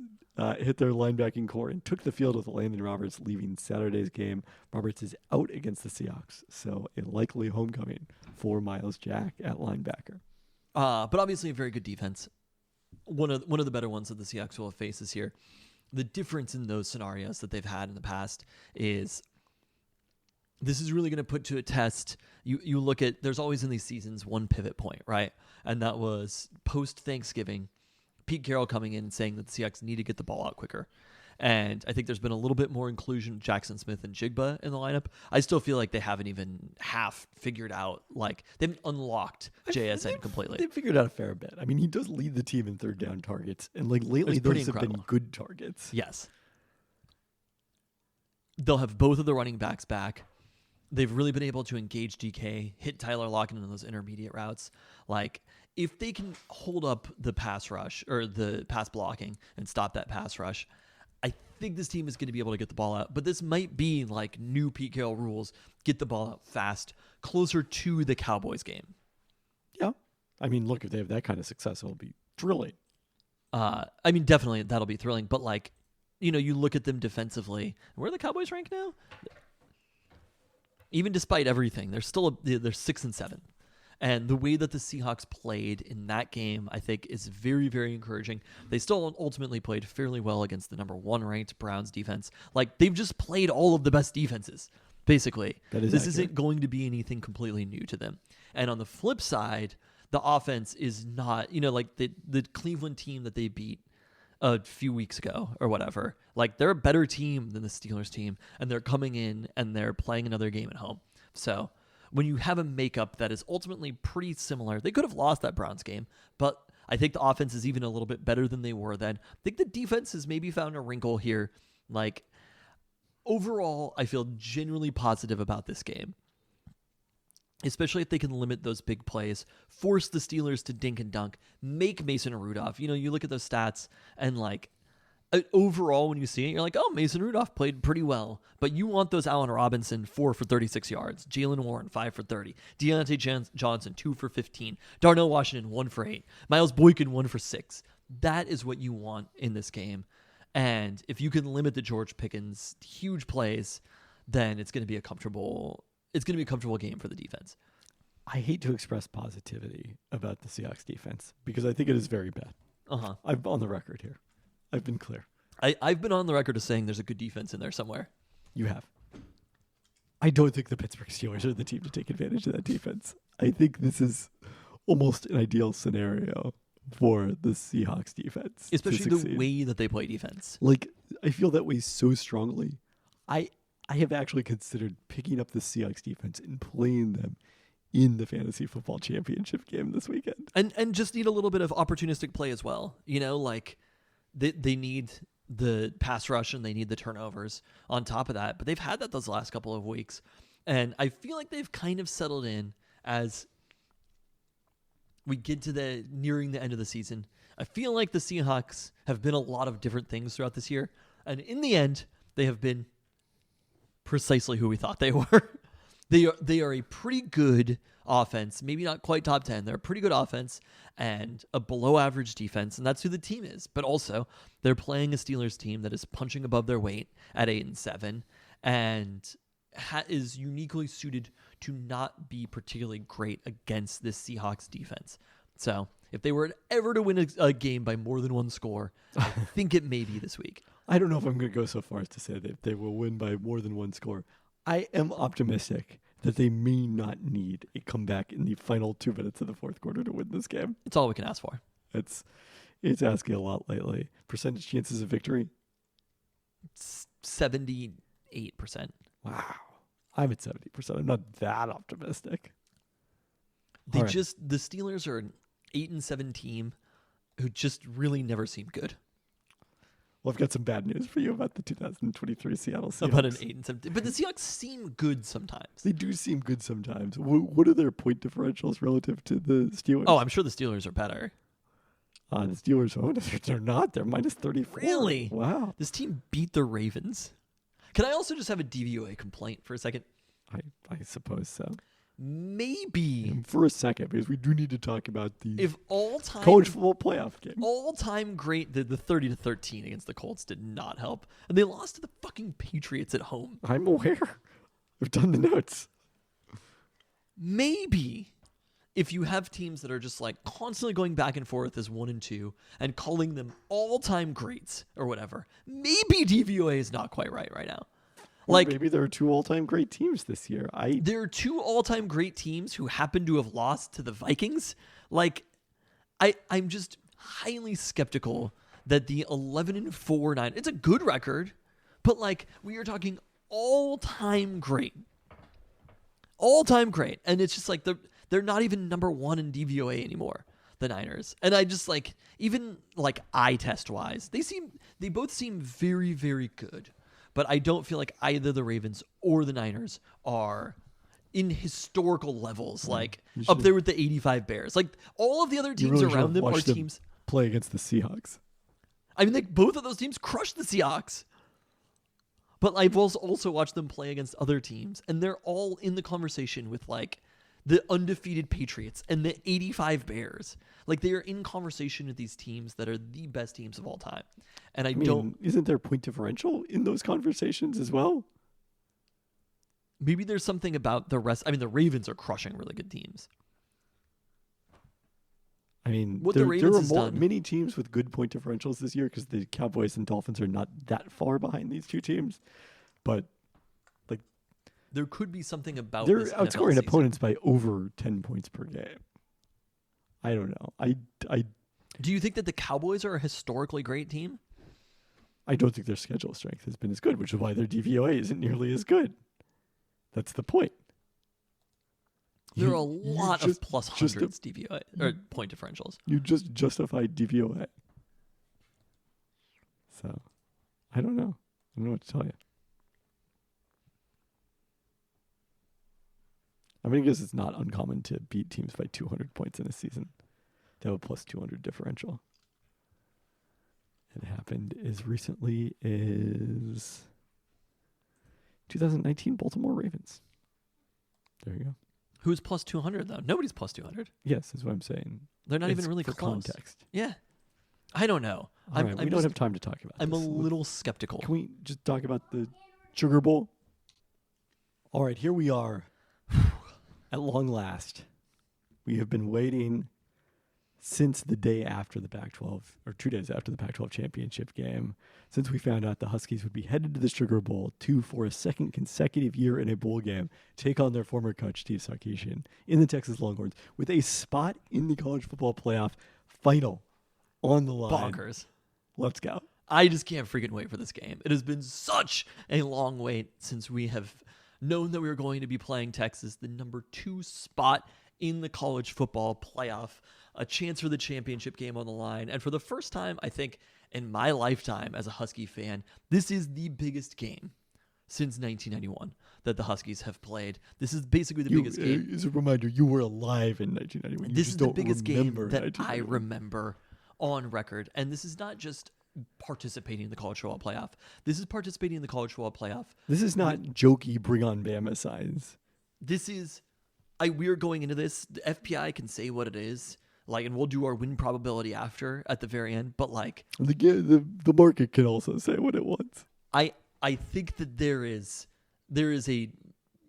hit their linebacking core and took the field with Landon Roberts leaving Saturday's game. Roberts is out against the Seahawks, so a likely homecoming for Miles Jack at linebacker. But obviously a very good defense. One of the better ones that the Seahawks will face this year. The difference in those scenarios that they've had in the past is this is really going to put to a test. You look at, there's always in these seasons one pivot point, right? And that was post-Thanksgiving, Pete Carroll coming in and saying that the Seahawks need to get the ball out quicker. And I think there's been a little bit more inclusion of Jackson Smith and Jigba in the lineup. I still feel like they haven't even half figured out, like they haven't unlocked JSN completely. They figured out a fair bit. I mean, he does lead the team in third down targets, and like lately It's pretty those have been incredible. good targets. Yes. They'll have both of the running backs back. They've really been able to engage DK, hit Tyler Lockett in those intermediate routes. Like, if they can hold up the pass rush or the pass blocking and stop that pass rush, I think this team is going to be able to get the ball out. But this might be like new Pete Carroll rules: get the ball out fast, closer to the Cowboys game. Yeah. I mean, look, if they have that kind of success, it'll be thrilling. I mean, definitely that'll be thrilling. But like, you know, you look at them defensively. Where are the Cowboys ranked now? Even despite everything, they're 6-7. And the way that the Seahawks played in that game, I think, is very, very encouraging. They still ultimately played fairly well against the number 1 ranked Browns defense. Like, they've just played all of the best defenses, basically. That is this accurate. isn't going to be anything completely new to them. And on the flip side, the offense is not, you know, like the Cleveland team that they beat a few weeks ago or whatever. Like, they're a better team than the Steelers team, and they're coming in and they're playing another game at home. So when you have a makeup that is ultimately pretty similar, they could have lost that Browns game, but I think the offense is even a little bit better than they were then. I think the defense has maybe found a wrinkle here. Like, overall, I feel genuinely positive about this game, especially if they can limit those big plays, force the Steelers to dink and dunk, make Mason Rudolph. You know, you look at those stats and like, overall, when you see it, you're like, oh, Mason Rudolph played pretty well. But you want those Allen Robinson 4 for 36 yards, Jalen Warren 5 for 30, Deontay Johnson 2 for 15, Darnell Washington 1 for 8, Miles Boykin 1 for 6. That is what you want in this game. And if you can limit the George Pickens huge plays, then it's going to be a comfortable game for the defense. I hate to express positivity about the Seahawks defense because I think it is very bad. I'm on the record here. I've been clear. I've been on the record as saying there's a good defense in there somewhere. You have. I don't think the Pittsburgh Steelers are the team to take advantage of that defense. I think this is almost an ideal scenario for the Seahawks defense. Especially the way that they play defense. Like, I feel that way so strongly. I have actually considered picking up the Seahawks defense and playing them in the fantasy football championship game this weekend. And just need a little bit of opportunistic play as well. You know, like they need the pass rush and they need the turnovers on top of that. But they've had that those last couple of weeks. And I feel like they've kind of settled in as we get to nearing the end of the season. I feel like the Seahawks have been a lot of different things throughout this year. And in the end, they have been precisely who we thought they were. They are a pretty good offense, maybe not quite top 10. They're a pretty good offense and a below average defense, and that's who the team is. But also, they're playing a Steelers team that is punching above their weight at 8-7 and is uniquely suited to not be particularly great against this Seahawks defense. So, if they were ever to win a game by more than one score, I think it may be this week. I don't know if I'm going to go so far as to say that they will win by more than one score. I am optimistic that they may not need a comeback in the final 2 minutes of the fourth quarter to win this game. It's all we can ask for. It's asking a lot lately. Percentage chances of victory? It's 78%. Wow. I'm at 70%. I'm not that optimistic. The right. Steelers are an 8-7 team who just really never seem good. Well, I've got some bad news for you about the 2023 Seattle Seahawks. About an 8-7, but the Seahawks seem good sometimes. They do seem good sometimes. What are their point differentials relative to the Steelers? Oh, I'm sure the Steelers are better. The Steelers, they're not. They're minus 34. Really? Wow. This team beat the Ravens. Can I also just have a DVOA complaint for a second? I suppose so. Maybe For a second, because we do need to talk about the if all-time college football playoff game. all-time great, the 30-13 against the Colts did not help, and they lost to the fucking Patriots at home. I'm aware. I've done the notes. Maybe if you have teams that are just like constantly going back and forth as 1 and 2 and calling them all-time greats or whatever, maybe DVOA is not quite right now. Or maybe there are 2 all-time great teams this year. There are 2 all-time great teams who happen to have lost to the Vikings. I'm just highly skeptical that the 11-4-9. It's a good record, but we are talking all-time great, and it's just they're not even number 1 in DVOA anymore. The Niners, and I just even eye test wise, they both seem very, very good. But I don't feel like either the Ravens or the Niners are in historical levels, up there with the 85 Bears. All of the other teams around them are teams play against the Seahawks. I mean, both of those teams crushed the Seahawks. But I've also watched them play against other teams, and they're all in the conversation with the undefeated Patriots and the 85 Bears. They are in conversation with these teams that are the best teams of all time. And isn't there point differential in those conversations as well? Maybe there's something about the rest. I mean, the Ravens are crushing really good teams. I mean, what the Ravens there are done, many teams with good point differentials this year because the Cowboys and Dolphins are not that far behind these 2 teams. But there could be something about they're this outscoring NFL opponents by over 10 points per game. I don't know. I Do you think that the Cowboys are a historically great team? I don't think their schedule strength has been as good, which is why their DVOA isn't nearly as good. That's the point. There are a lot of plus hundreds DVOA or point differentials. You just justified DVOA. So, I don't know. I don't know what to tell you. I mean, I guess it's not uncommon to beat teams by 200 points in a season. To have a plus 200 differential. It happened as recently as 2019 Baltimore Ravens. There you go. Who's plus 200 though? Nobody's plus 200. Yes, is what I'm saying. They're not even really for close. Context. Yeah. I don't know. We don't have time to talk about I'm this. a little skeptical. Can we just talk about the Sugar Bowl? All right, here we are. At long last. We have been waiting since the day after the Pac-12, or 2 days after the Pac-12 championship game, since we found out the Huskies would be headed to the Sugar Bowl for a second consecutive year in a bowl game, take on their former coach, Steve Sarkisian, in the Texas Longhorns, with a spot in the college football playoff final on the line. Bonkers. Let's go. I just can't freaking wait for this game. It has been such a long wait since we have known that we were going to be playing Texas, the number 2 spot in the college football playoff, a chance for the championship game on the line. And for the first time, I think, in my lifetime as a Husky fan, this is the biggest game since 1991 that the Huskies have played. This is basically the biggest game. As a reminder, you were alive in 1991. This is the biggest game that I remember on record. And this is not just participating in the college football playoff. This is participating in the college football playoff. This is not jokey bring on Bama signs. This is, we are going into this. The FPI can say what it is, and we'll do our win probability at the very end. But the market can also say what it wants. I think that there is a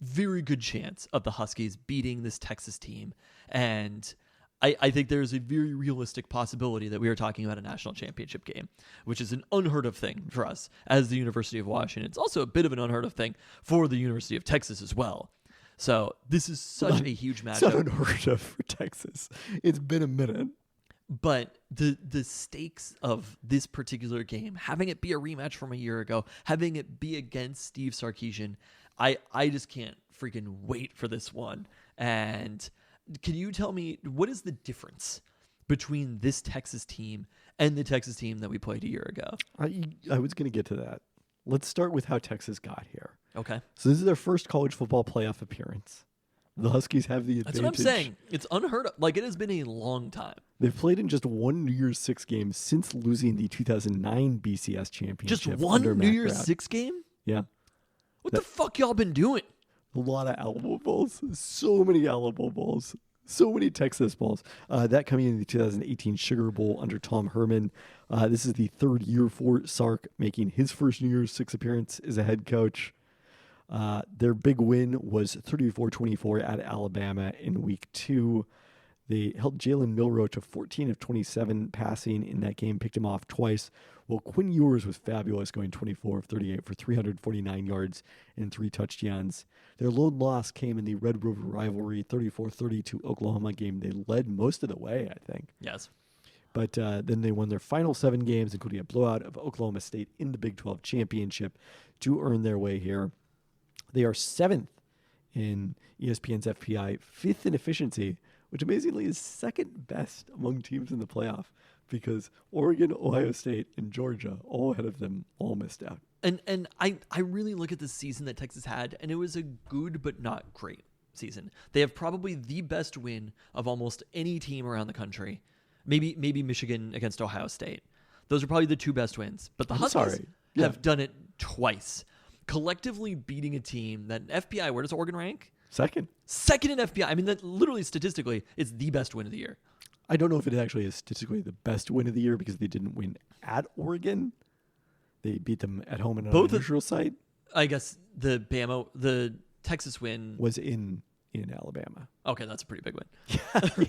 very good chance of the Huskies beating this Texas team, and I think there is a very realistic possibility that we are talking about a national championship game, which is an unheard of thing for us as the University of Washington. It's also a bit of an unheard of thing for the University of Texas as well. So this is such a huge matchup. It's not unheard of for Texas. It's been a minute. But the stakes of this particular game, having it be a rematch from a year ago, having it be against Steve Sarkisian, I just can't freaking wait for this one. And can you tell me what is the difference between this Texas team and the Texas team that we played a year ago? I was going to get to that. Let's start with how Texas got here. Okay. So this is their first college football playoff appearance. The Huskies have the advantage. That's what I'm saying. It's unheard of. Like, it has been a long time. They've played in just one New Year's Six game since losing the 2009 BCS championship. Just one under New Matt Year's Brown. Six game? Yeah. What the fuck y'all been doing? A lot of Alamo Bowls. So many Alamo Bowls. So many Texas Bowls. That coming in the 2018 Sugar Bowl under Tom Herman. This is the third year for Sark, making his first New Year's Six appearance as a head coach. Their big win was 34-24 at Alabama in week 2. They held Jalen Milroe to 14 of 27 passing in that game, picked him off twice. Well, Quinn Ewers was fabulous, going 24 of 38 for 349 yards and 3 touchdowns. Their lone loss came in the Red River rivalry, 34-32 Oklahoma game. They led most of the way, I think. Yes. But then they won their final 7 games, including a blowout of Oklahoma State in the Big 12 championship, to earn their way here. They are 7th in ESPN's FPI, 5th in efficiency, which amazingly is second best among teams in the playoff because Oregon, Ohio State, and Georgia, all ahead of them, all missed out. And I really look at this season that Texas had, and it was a good but not great season. They have probably the best win of almost any team around the country. Maybe Michigan against Ohio State. Those are probably the 2 best wins. But the Huskies have done it twice, collectively beating a team that FPI, where does Oregon rank? Second in FPI. I mean, that literally statistically, it's the best win of the year. I don't know if it actually is statistically the best win of the year because they didn't win at Oregon. They beat them at home in a neutral site. I guess the Texas win was in Alabama. Okay, that's a pretty big win.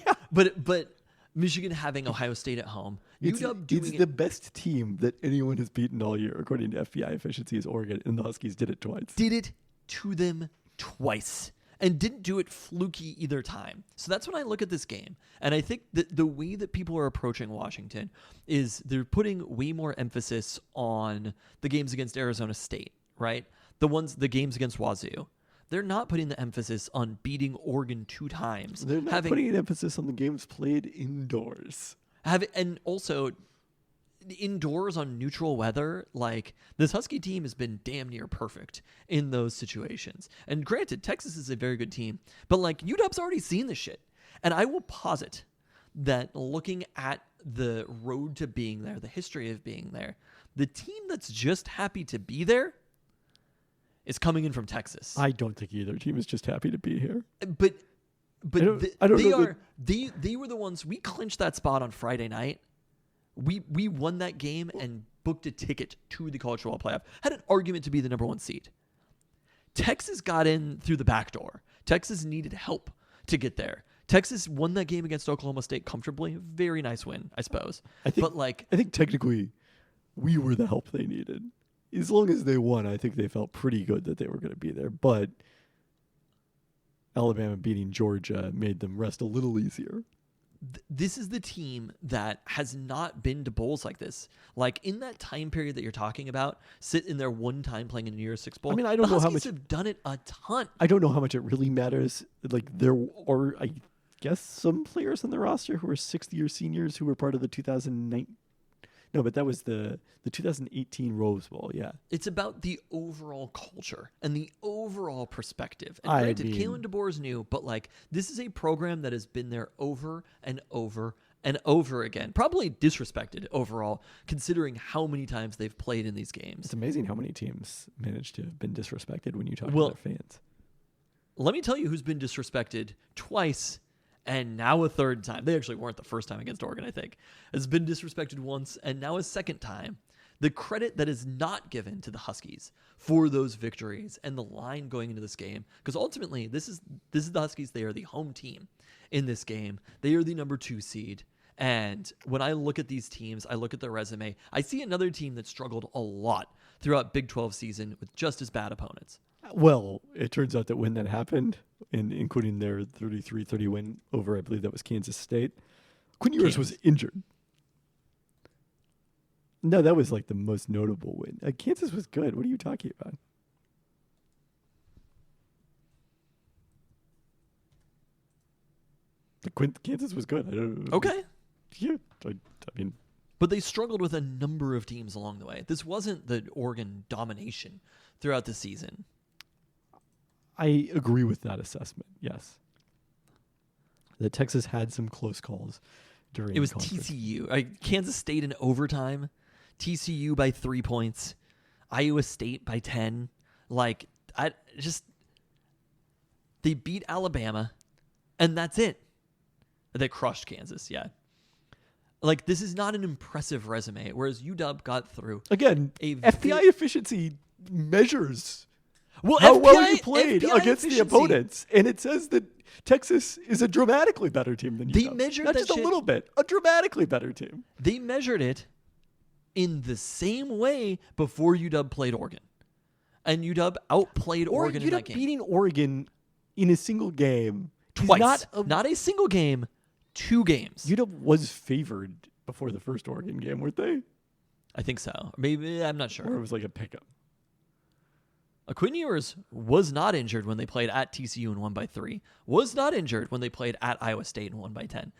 Yeah. But Michigan having Ohio State at home. It's the best team that anyone has beaten all year, according to FBI efficiency, is Oregon, and the Huskies did it twice. Did it to them twice. And didn't do it fluky either time. So that's when I look at this game. And I think that the way that people are approaching Washington is they're putting way more emphasis on the games against Arizona State, right? The games against Wazoo. They're not putting the emphasis on beating Oregon 2 times. They're not putting an emphasis on the games played indoors. And also indoors on neutral weather, like this Husky team has been damn near perfect in those situations. And granted, Texas is a very good team, but like UW's already seen this shit. And I will posit that looking at the road to being there, the history of being there, the team that's just happy to be there is coming in from Texas. I don't think either team is just happy to be here. But I don't know they were the ones. We clinched that spot on Friday night. We won that game and booked a ticket to the college football playoff. Had an argument to be the number 1 seed. Texas got in through the back door. Texas needed help to get there. Texas won that game against Oklahoma State comfortably. Very nice win, I suppose. I think technically we were the help they needed. As long as they won, I think they felt pretty good that they were going to be there. But Alabama beating Georgia made them rest a little easier. This is the team that has not been to bowls like this. Like in that time period that you're talking about, sit in there one time playing in the New Year's Six Bowl. I mean, I don't know how much have done it a ton. I don't know how much it really matters. Like there are, I guess, some players on the roster who are 6th-year seniors who were part of the 2009. No, but that was the 2018 Rose Bowl, yeah. It's about the overall culture and the overall perspective. And I granted, mean, Kalen DeBoer is new, but like this is a program that has been there over and over and over again. Probably disrespected overall, considering how many times they've played in these games. It's amazing how many teams manage to have been disrespected when you talk to their fans. Let me tell you who's been disrespected twice and now a 3rd time. They actually weren't the first time against Oregon, I think. Has been disrespected once and now a 2nd time. The credit that is not given to the Huskies for those victories and the line going into this game, because ultimately this is the Huskies. They are the home team in this game. They are the number 2 seed. And when I look at these teams, I look at their resume, I see another team that struggled a lot throughout Big 12 season with just as bad opponents. Well, it turns out that when that happened, including their 33-30 win over, I believe that was Kansas State, Quinn Ewers was injured. No, that was like the most notable win. Kansas was good. What are you talking about? Kansas was good. I don't, Okay. Yeah, I mean, But they struggled with a number of teams along the way. This wasn't the Oregon domination throughout the season. I agree with that assessment. Yes, that Texas had some close calls during. It was the conference. TCU. Kansas State in overtime, TCU by 3 points, Iowa State by 10. They beat Alabama, and that's it. They crushed Kansas, yeah. This is not an impressive resume, whereas UW got through. Again, FBI efficiency measures Well, how FBI, well you played FBI against the efficiency- opponents, and it says that Texas is a dramatically better team than They UW. measured Not that just a shit- little bit, a dramatically better team. They measured it in the same way before UW played Oregon. And UW outplayed Oregon in that UW game. beating Oregon in a single game is Twice. Not Not a single game, 2 games. UW was favored before the first Oregon game, weren't they? I think so. Maybe, I'm not Or sure. it was like a pickup. Quinn Ewers was not injured when they played at TCU and won by 3. Was not injured when they played at Iowa State and won by 10.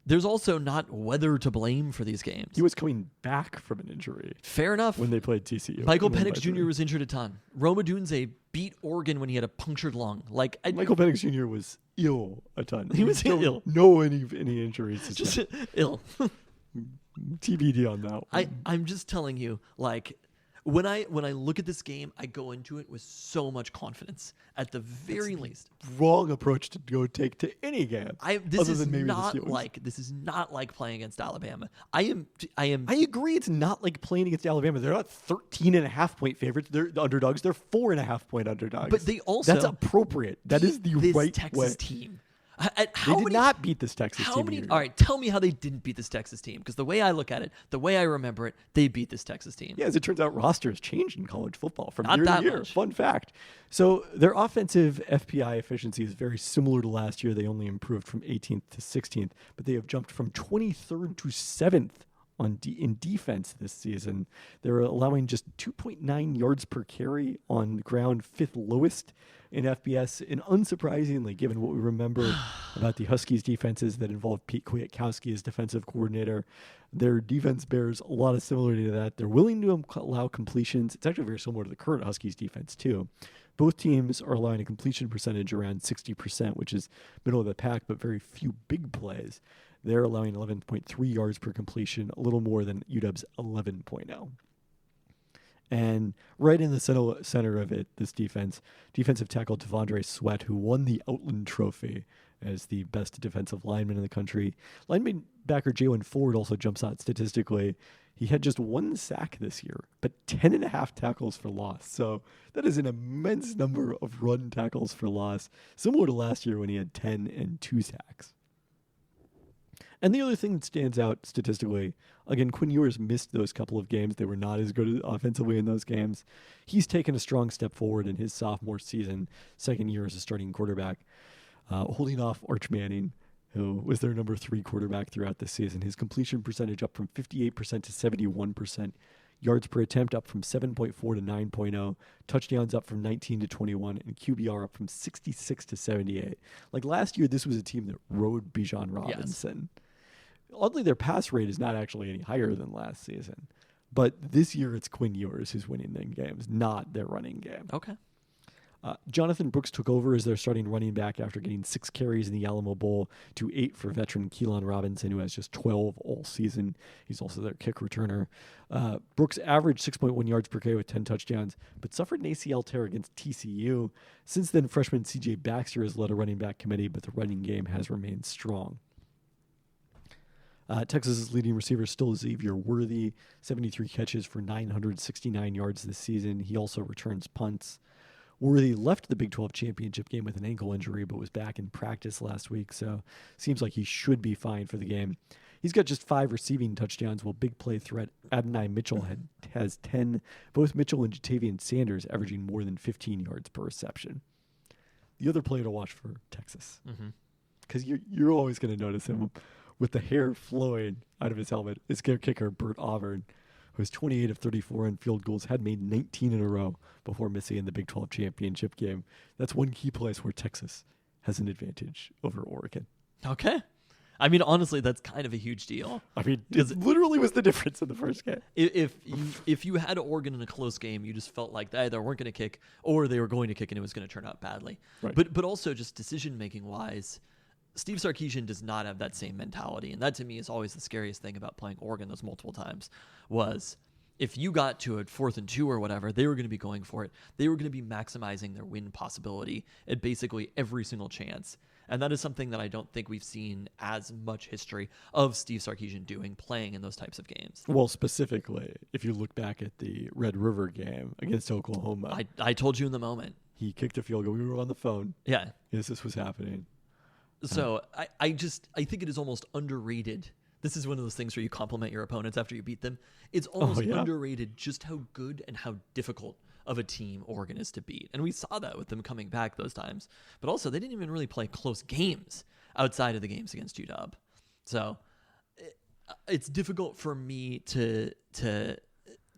There's also not weather to blame for these games. He was coming back from an injury Fair enough. when they played TCU. Michael and won by Penix Jr. 3. was injured a ton. Roma Dunze beat Oregon when he had a punctured lung. Michael Penix Jr. was ill a ton. He was don't ill. know any injuries. just ill. TBD on that one. I'm just telling you, when I look at this game, I go into it with so much confidence. At the very least, Wrong approach to go take to any game. this other is than maybe the not Steelers. like playing against Alabama. I am. I agree. It's not like playing against Alabama. They're not 13.5-point favorites. They're the underdogs. They're 4.5-point underdogs. But they also that's appropriate. That is the this right Texas way. team. They did not beat this Texas How team. many? either. All right, tell me how they didn't beat this Texas team. Because the way I look at it, the way I remember it, they beat this Texas team. Yeah, as it turns out, rosters changed in college football from Not year that to year. much. Fun fact. So their offensive FPI efficiency is very similar to last year. They only improved from 18th to 16th, but they have jumped from 23rd to 7th in defense this season. They're allowing just 2.9 yards per carry on the ground, 5th lowest in FBS. And unsurprisingly, given what we remember about the Huskies defenses that involved Pete Kwiatkowski as defensive coordinator, their defense bears a lot of similarity to that. They're willing to allow completions. It's actually very similar to the current Huskies defense too. Both teams are allowing a completion percentage around 60%, which is middle of the pack, but very few big plays. They're allowing 11.3 yards per completion, a little more than UW's 11.0. And right in the center of it, this defensive tackle Devondre Sweat, who won the Outland Trophy as the best defensive lineman in the country. Linebacker Jalen Ford also jumps out statistically. He had just 1 sack this year, but 10.5 tackles for loss. So that is an immense number of run tackles for loss, similar to last year when he had 10 and 2 sacks. And the other thing that stands out statistically, again, Quinn Ewers missed those couple of games. They were not as good offensively in those games. He's taken a strong step forward in his sophomore season, second year as a starting quarterback, holding off Arch Manning, who was their number 3 quarterback throughout the season. His completion percentage up from 58% to 71%. Yards per attempt up from 7.4 to 9.0. Touchdowns up from 19 to 21. And QBR up from 66 to 78. Like last year, this was a team that rode Bijan Robinson. Yes. Oddly, their pass rate is not actually any higher than last season. But this year, it's Quinn Ewers who's winning the games, not their running game. Okay. Jonathan Brooks took over as their starting running back after getting 6 carries in the Alamo Bowl to 8 for veteran Keelan Robinson, who has just 12 all season. He's also their kick returner. Brooks averaged 6.1 yards per carry with 10 touchdowns, but suffered an ACL tear against TCU. Since then, freshman C.J. Baxter has led a running back committee, but the running game has remained strong. Texas's leading receiver is still Xavier Worthy, 73 catches for 969 yards this season. He also returns punts. Worthy left the Big 12 championship game with an ankle injury, but was back in practice last week, so seems like he should be fine for the game. He's got just 5 receiving touchdowns, while big play threat Adonai Mitchell has 10. Both Mitchell and Jatavian Sanders averaging more than 15 yards per reception. The other player to watch for Texas, because you're always going to notice him with the hair flowing out of his helmet, is kicker Bert Auburn, who has 28 of 34 on field goals, had made 19 in a row before missing in the Big 12 championship game. That's one key place where Texas has an advantage over Oregon. Okay. I mean, honestly, that's kind of a huge deal. I mean, it literally was the difference in the first game. If you had Oregon in a close game, you just felt like they either weren't going to kick or they were going to kick and it was going to turn out badly. Right. But also just decision-making wise, Steve Sarkisian does not have that same mentality. And that to me is always the scariest thing about playing Oregon those multiple times was if you got to a 4th and 2 or whatever, they were going to be going for it. They were going to be maximizing their win possibility at basically every single chance. And that is something that I don't think we've seen as much history of Steve Sarkisian playing in those types of games. Well, specifically, if you look back at the Red River game against Oklahoma. I told you in the moment. He kicked a field goal. We were on the phone. Yeah. Yes, this was happening. So I think it is almost underrated. This is one of those things where you compliment your opponents after you beat them. It's almost underrated just how good and how difficult of a team Oregon is to beat. And we saw that with them coming back those times. But also, they didn't even really play close games outside of the games against UW. So it's difficult for me to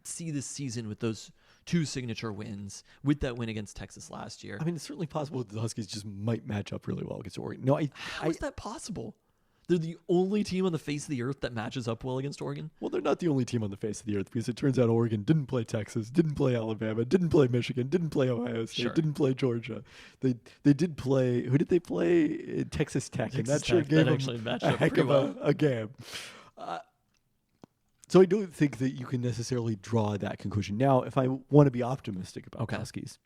see this season with those 2 signature wins, with that win against Texas last year. I mean, it's certainly possible that the Huskies just might match up really well against Oregon. No, How is that possible? They're the only team on the face of the earth that matches up well against Oregon? Well, they're not the only team on the face of the earth because it turns out Oregon didn't play Texas, didn't play Alabama, didn't play Michigan, didn't play Ohio State, didn't play Georgia. They did play. Who did they play? Texas Tech, and that sure gave them a heck of a game. So I don't think that you can necessarily draw that conclusion. Now, if I want to be optimistic about Huskies,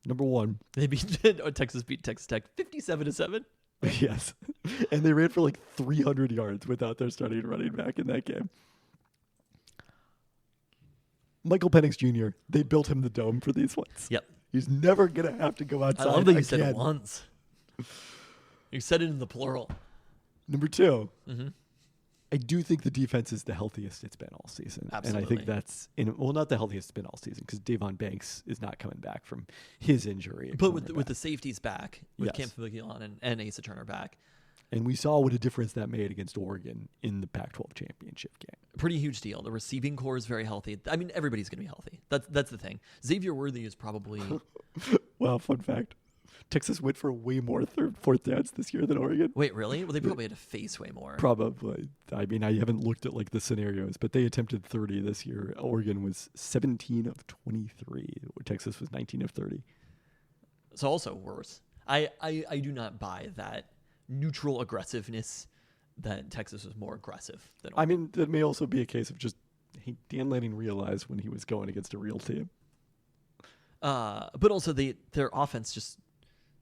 number one, Texas beat Texas Tech 57-7. Yes. And they ran for like 300 yards without their starting running back in that game. Michael Penix Jr., they built him the dome for these ones. Yep. He's never going to have to go outside. I love that you said it once. You said it in the plural. Number 2, I do think the defense is the healthiest it's been all season. Absolutely. And I think that's, not the healthiest it's been all season because Davon Banks is not coming back from his injury. But with the safeties back, with Cam Fabian and Asa Turner back. And we saw what a difference that made against Oregon in the Pac-12 championship game. Pretty huge deal. The receiving core is very healthy. I mean, everybody's going to be healthy. That's the thing. Xavier Worthy is probably... Well, fun fact. Texas went for way more fourth downs this year than Oregon. Wait, really? Well, they probably had to face way more. Probably. I mean, I haven't looked at like the scenarios, but they attempted 30 this year. Oregon was 17 of 23. Texas was 19 of 30. So also worse. I do not buy that neutral aggressiveness that Texas was more aggressive than Oregon. I mean, that may also be a case of just Dan Lanning realized when he was going against a real team. But also their offense just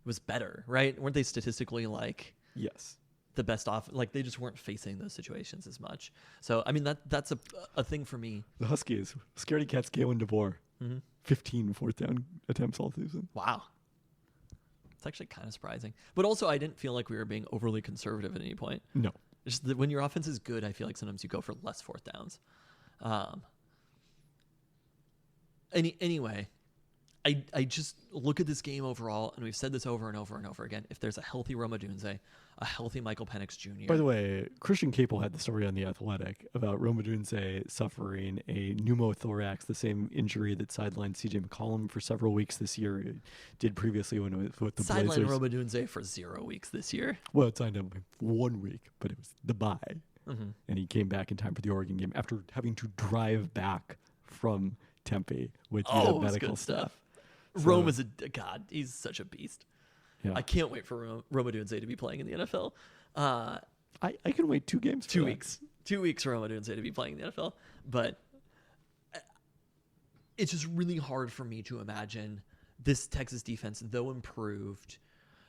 was better, right? Weren't they statistically like the best off? Like they just weren't facing those situations as much. So I mean that's a thing for me. The Huskies, scaredy cats, Galen DeBoer, 15 fourth down attempts all season. Wow, it's actually kind of surprising. But also I didn't feel like we were being overly conservative at any point. No, it's just that when your offense is good, I feel like sometimes you go for less fourth downs. Anyway. I just look at this game overall, and we've said this over and over and over again. If there's a healthy Roma Dunze, a healthy Michael Penix Jr. By the way, Christian Capel had the story on The Athletic about Roma Dunze suffering a pneumothorax, the same injury that sidelined C.J. McCollum for several weeks this year. It did previously when it was with the Blazers. Sidelined Roma Dunze for 0 weeks this year. Well, it signed him 1 week, but it was the bye. And he came back in time for the Oregon game after having to drive back from Tempe with medical stuff. Rome is God. He's such a beast. Yeah. I can't wait for Roma Dunze to be playing in the NFL. I can wait 2 games. 2 weeks. 2 weeks for Roma Dunze to be playing in the NFL. But it's just really hard for me to imagine this Texas defense, though improved,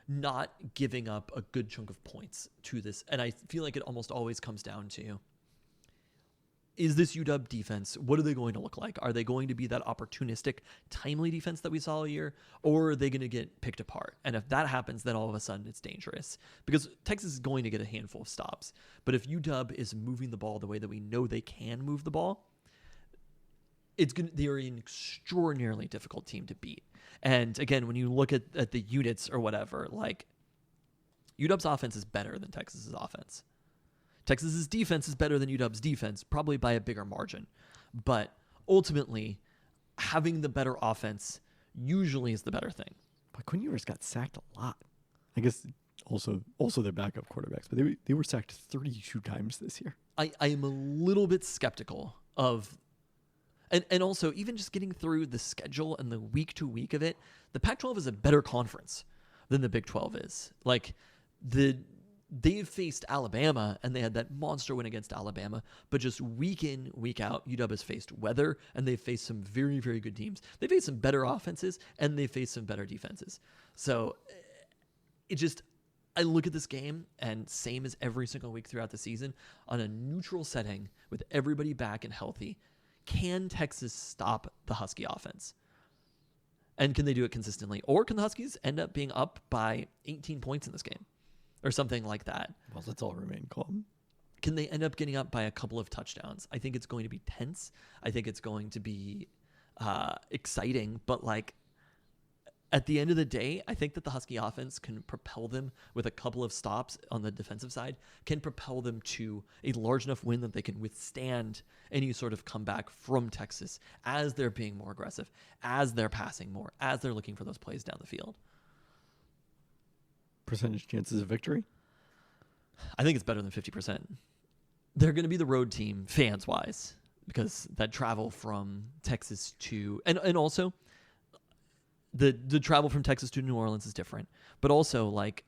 not giving up a good chunk of points to this. And I feel like it almost always comes down to, is this UW defense, what are they going to look like? Are they going to be that opportunistic, timely defense that we saw all year? Or are they going to get picked apart? And if that happens, then all of a sudden it's dangerous. Because Texas is going to get a handful of stops. But if UW is moving the ball the way that we know they can move the ball, they're an extraordinarily difficult team to beat. And again, when you look at the units or whatever, like UW's offense is better than Texas's offense. Texas's defense is better than UW's defense, probably by a bigger margin. But ultimately, having the better offense usually is the better thing. But Quinn Ewers got sacked a lot. I guess also their backup quarterbacks, but they were sacked 32 times this year. I am a little bit skeptical of, and also even just getting through the schedule and the week to week of it, the Pac-12 is a better conference than the Big 12 is. Like they've faced Alabama and they had that monster win against Alabama, but just week in, week out, UW has faced weather and they've faced some very, very good teams. They faced some better offenses and they faced some better defenses. So I look at this game and same as every single week throughout the season, on a neutral setting with everybody back and healthy, can Texas stop the Husky offense? And can they do it consistently? Or can the Huskies end up being up by 18 points in this game? Or something like that. Well, let's all remain calm. Can they end up getting up by a couple of touchdowns? I think it's going to be tense. I think it's going to be exciting. But like at the end of the day, I think that the Husky offense can propel them with a couple of stops on the defensive side, can propel them to a large enough win that they can withstand any sort of comeback from Texas as they're being more aggressive, as they're passing more, as they're looking for those plays down the field. Percentage chances of victory? I think it's better than 50%. They're going to be the road team fans-wise because that travel from Texas to... And also, the travel from Texas to New Orleans is different. But also, like,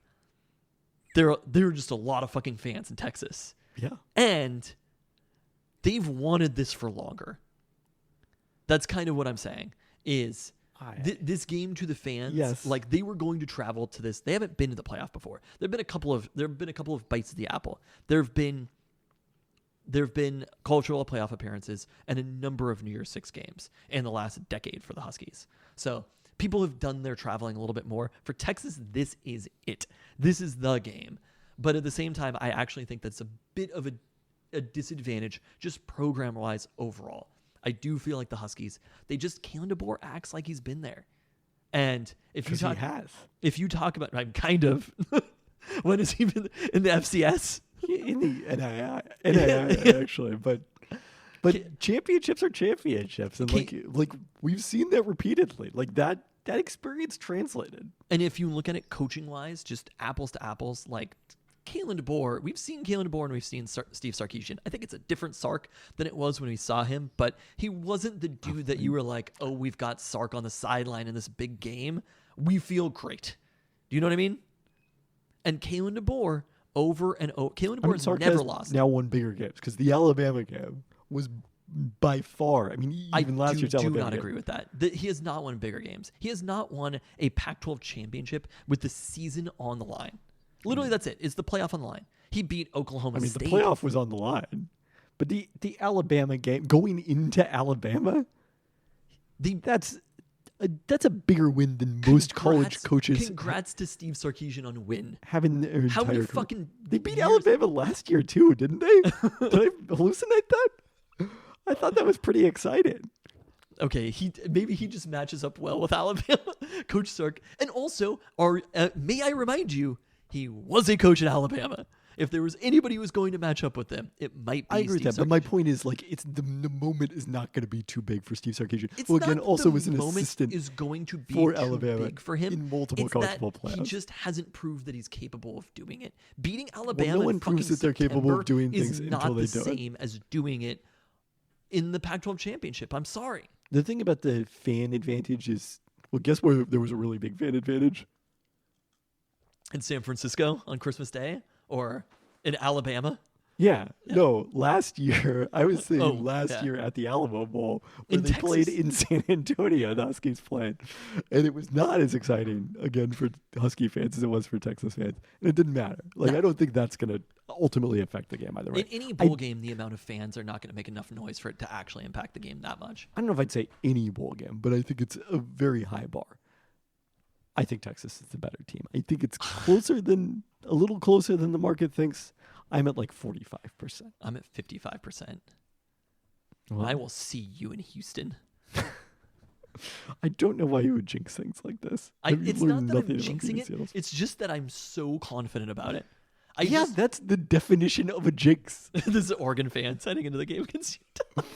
there are just a lot of fucking fans in Texas. Yeah. And they've wanted this for longer. That's kind of what I'm saying, is... this game to the fans, yes. Like they were going to travel to this. They haven't been to the playoff before. There have been a couple of bites of the apple. There have been cultural playoff appearances and a number of New Year's Six games in the last decade for the Huskies. So people have done their traveling a little bit more. For Texas, this is it. This is the game. But at the same time, I actually think that's a bit of a disadvantage just program-wise overall. I do feel like the Huskies, Kalen DeBoer acts like he's been there. And if you talk about, I'm kind of, when has he been in the FCS? In the NII actually, but championships are championships. And like we've seen that repeatedly, like that experience translated. And if you look at it coaching wise, just apples to apples, like Kalen DeBoer, we've seen Kalen DeBoer and we've seen Steve Sarkisian. I think it's a different Sark than it was when we saw him, but he wasn't the dude that you were like, oh, we've got Sark on the sideline in this big game. We feel great. Do you know what I mean? And Kalen DeBoer Kalen DeBoer Sark never has lost. now won bigger games because the Alabama game was by far. I mean, even last year's Alabama do not game. agree with that. He has not won bigger games. He has not won a Pac-12 championship with the season on the line. Literally, that's it. It's the playoff on the line. He beat Oklahoma State. The playoff was on the line. But the Alabama game, going into Alabama, that's a bigger win than most college coaches. Congrats to Steve Sarkisian on win. Having their entire How many career. fucking They beat years- Alabama last year too, didn't they? Did I hallucinate that? I thought that was pretty exciting. Okay, maybe he just matches up well with Alabama, Coach Sark. And also, may I remind you, he was a coach at Alabama. If there was anybody who was going to match up with them, it might be I agree Steve with that, Sarkisian. but my point is, like, it's the moment is not going to be too big for Steve Sarkisian. It's Well, not again, that also the was an moment assistant is going to be for too Alabama big for him in multiple it's college that football playoffs. He just hasn't proved that he's capable of doing it. Beating Alabama no one in fucking proves that they're capable of September doing things is until not they the do it. same as doing it in the Pac-12 championship. I'm sorry. The thing about the fan advantage is, well, guess where there was a really big fan advantage? In San Francisco on Christmas Day or in Alabama. Yeah. No, last year, I was saying yeah. year at the Alamo Bowl, where In they played Texas. in San Antonio, the Huskies played. And it was not as exciting, again, for Husky fans as it was for Texas fans. And it didn't matter. Like, No. I don't think that's going to ultimately affect the game either way. In any bowl game, the amount of fans are not going to make enough noise for it to actually impact the game that much. I don't know if I'd say any bowl game, but I think it's a very high bar. I think Texas is the better team. I think it's a little closer than the market thinks. I'm at like 45%. I'm at 55%. Well, I will see you in Houston. I don't know why you would jinx things like this. It's not that I'm nothing about jinxing being it. Seattle. It's just that I'm so confident about it. That's the definition of a jinx. This is Oregon fans heading into the game against Utah.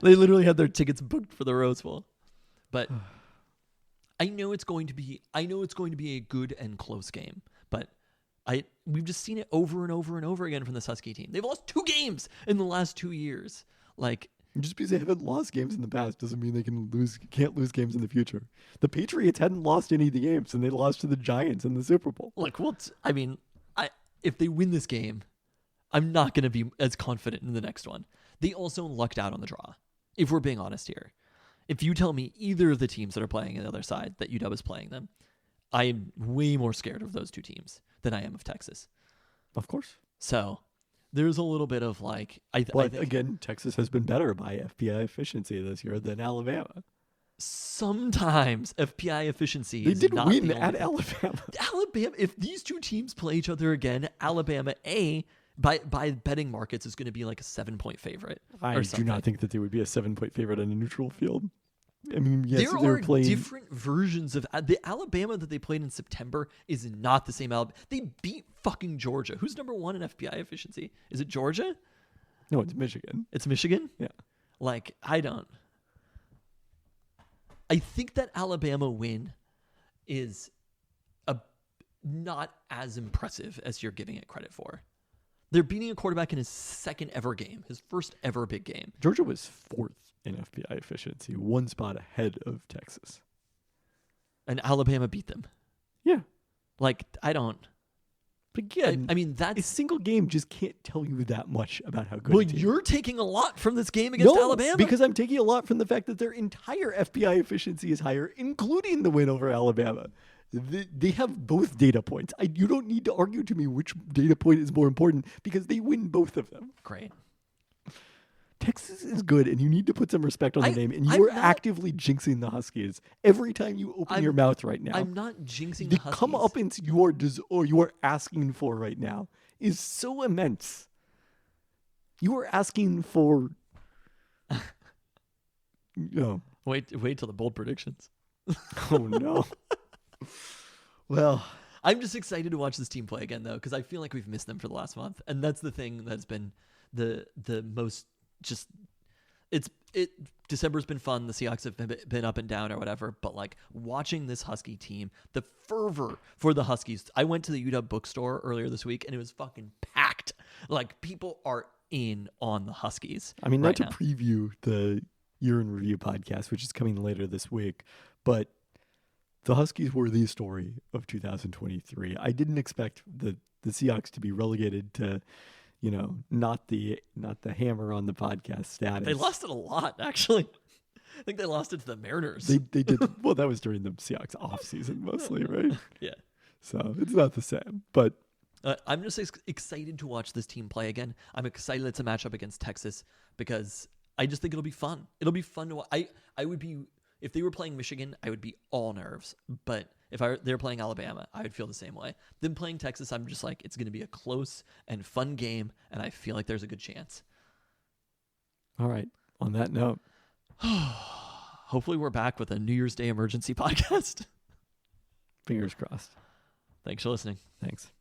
They literally had their tickets booked for the Rose Bowl. But I know it's going to be a good and close game, but we've just seen it over and over and over again from this Husky team. They've lost 2 games in the last 2 years. Like, just because they haven't lost games in the past doesn't mean they can't lose games in the future. The Patriots hadn't lost any of the games, and they lost to the Giants in the Super Bowl. like if they win this game, I'm not going to be as confident in the next one. They also lucked out on the draw, if we're being honest here. If you tell me either of the teams that are playing on the other side that UW is playing them, I am way more scared of those 2 teams than I am of Texas. Of course. So there's a little bit of like, I think, again, Texas has been better by FPI efficiency this year than Alabama. sometimes FPI efficiency They is did not win the only at thing. Alabama. Alabama, if these 2 teams play each other again, Alabama, by betting markets, is going to be like a 7-point favorite. I or do something. not think that they would be a 7-point favorite on a neutral field. I mean, yes, There they're are playing. different versions of the Alabama that they played in September is not the same Alabama. They beat fucking Georgia. Who's number 1 in FPI efficiency? Is it Georgia? No, it's Michigan. It's Michigan? Yeah. Like, I think that Alabama win is not as impressive as you're giving it credit for. They're beating a quarterback in his 2nd ever game, his 1st ever big game. Georgia was 4th in FPI efficiency, 1 spot ahead of Texas. And Alabama beat them. Yeah. Like, I don't. But again, I mean, a that's. single game just can't tell you that much about how good Well, a team. you're taking a lot from this game against Alabama. Because I'm taking a lot from the fact that their entire FPI efficiency is higher, including the win over Alabama. They have both data points. You don't need to argue to me which data point is more important because they win both of them. Great. Texas is good, and you need to put some respect on the name. And you I'm are not- actively jinxing the Huskies every time you open your mouth right now. I'm not jinxing The the Huskies. comeuppance you are asking for right now is so immense. You are asking for. No. Wait till the bold predictions. Oh no. Well, I'm just excited to watch this team play again, though, because I feel like we've missed them for the last month, and that's the thing that's been the most just. December's been fun. The Seahawks have been up and down or whatever, but like watching this Husky team, the fervor for the Huskies. I went to the UW bookstore earlier this week, and it was fucking packed. Like, people are in on the Huskies. I mean, right not to now. preview the Year in Review podcast, which is coming later this week, but the Huskies were the story of 2023. I didn't expect the Seahawks to be relegated to, not the hammer on the podcast status. They lost it a lot, actually. I think they lost it to the Mariners. They did. Well, that was during the Seahawks offseason mostly, right? Yeah. So it's not the same, but I'm just excited to watch this team play again. I'm excited it's a matchup against Texas because I just think it'll be fun. It'll be fun to watch. I would be, if they were playing Michigan, I would be all nerves. But if they're playing Alabama, I would feel the same way. Them playing Texas, I'm just like, it's going to be a close and fun game, and I feel like there's a good chance. all right. On that note, Hopefully we're back with a New Year's Day emergency podcast. fingers crossed. Thanks for listening. Thanks.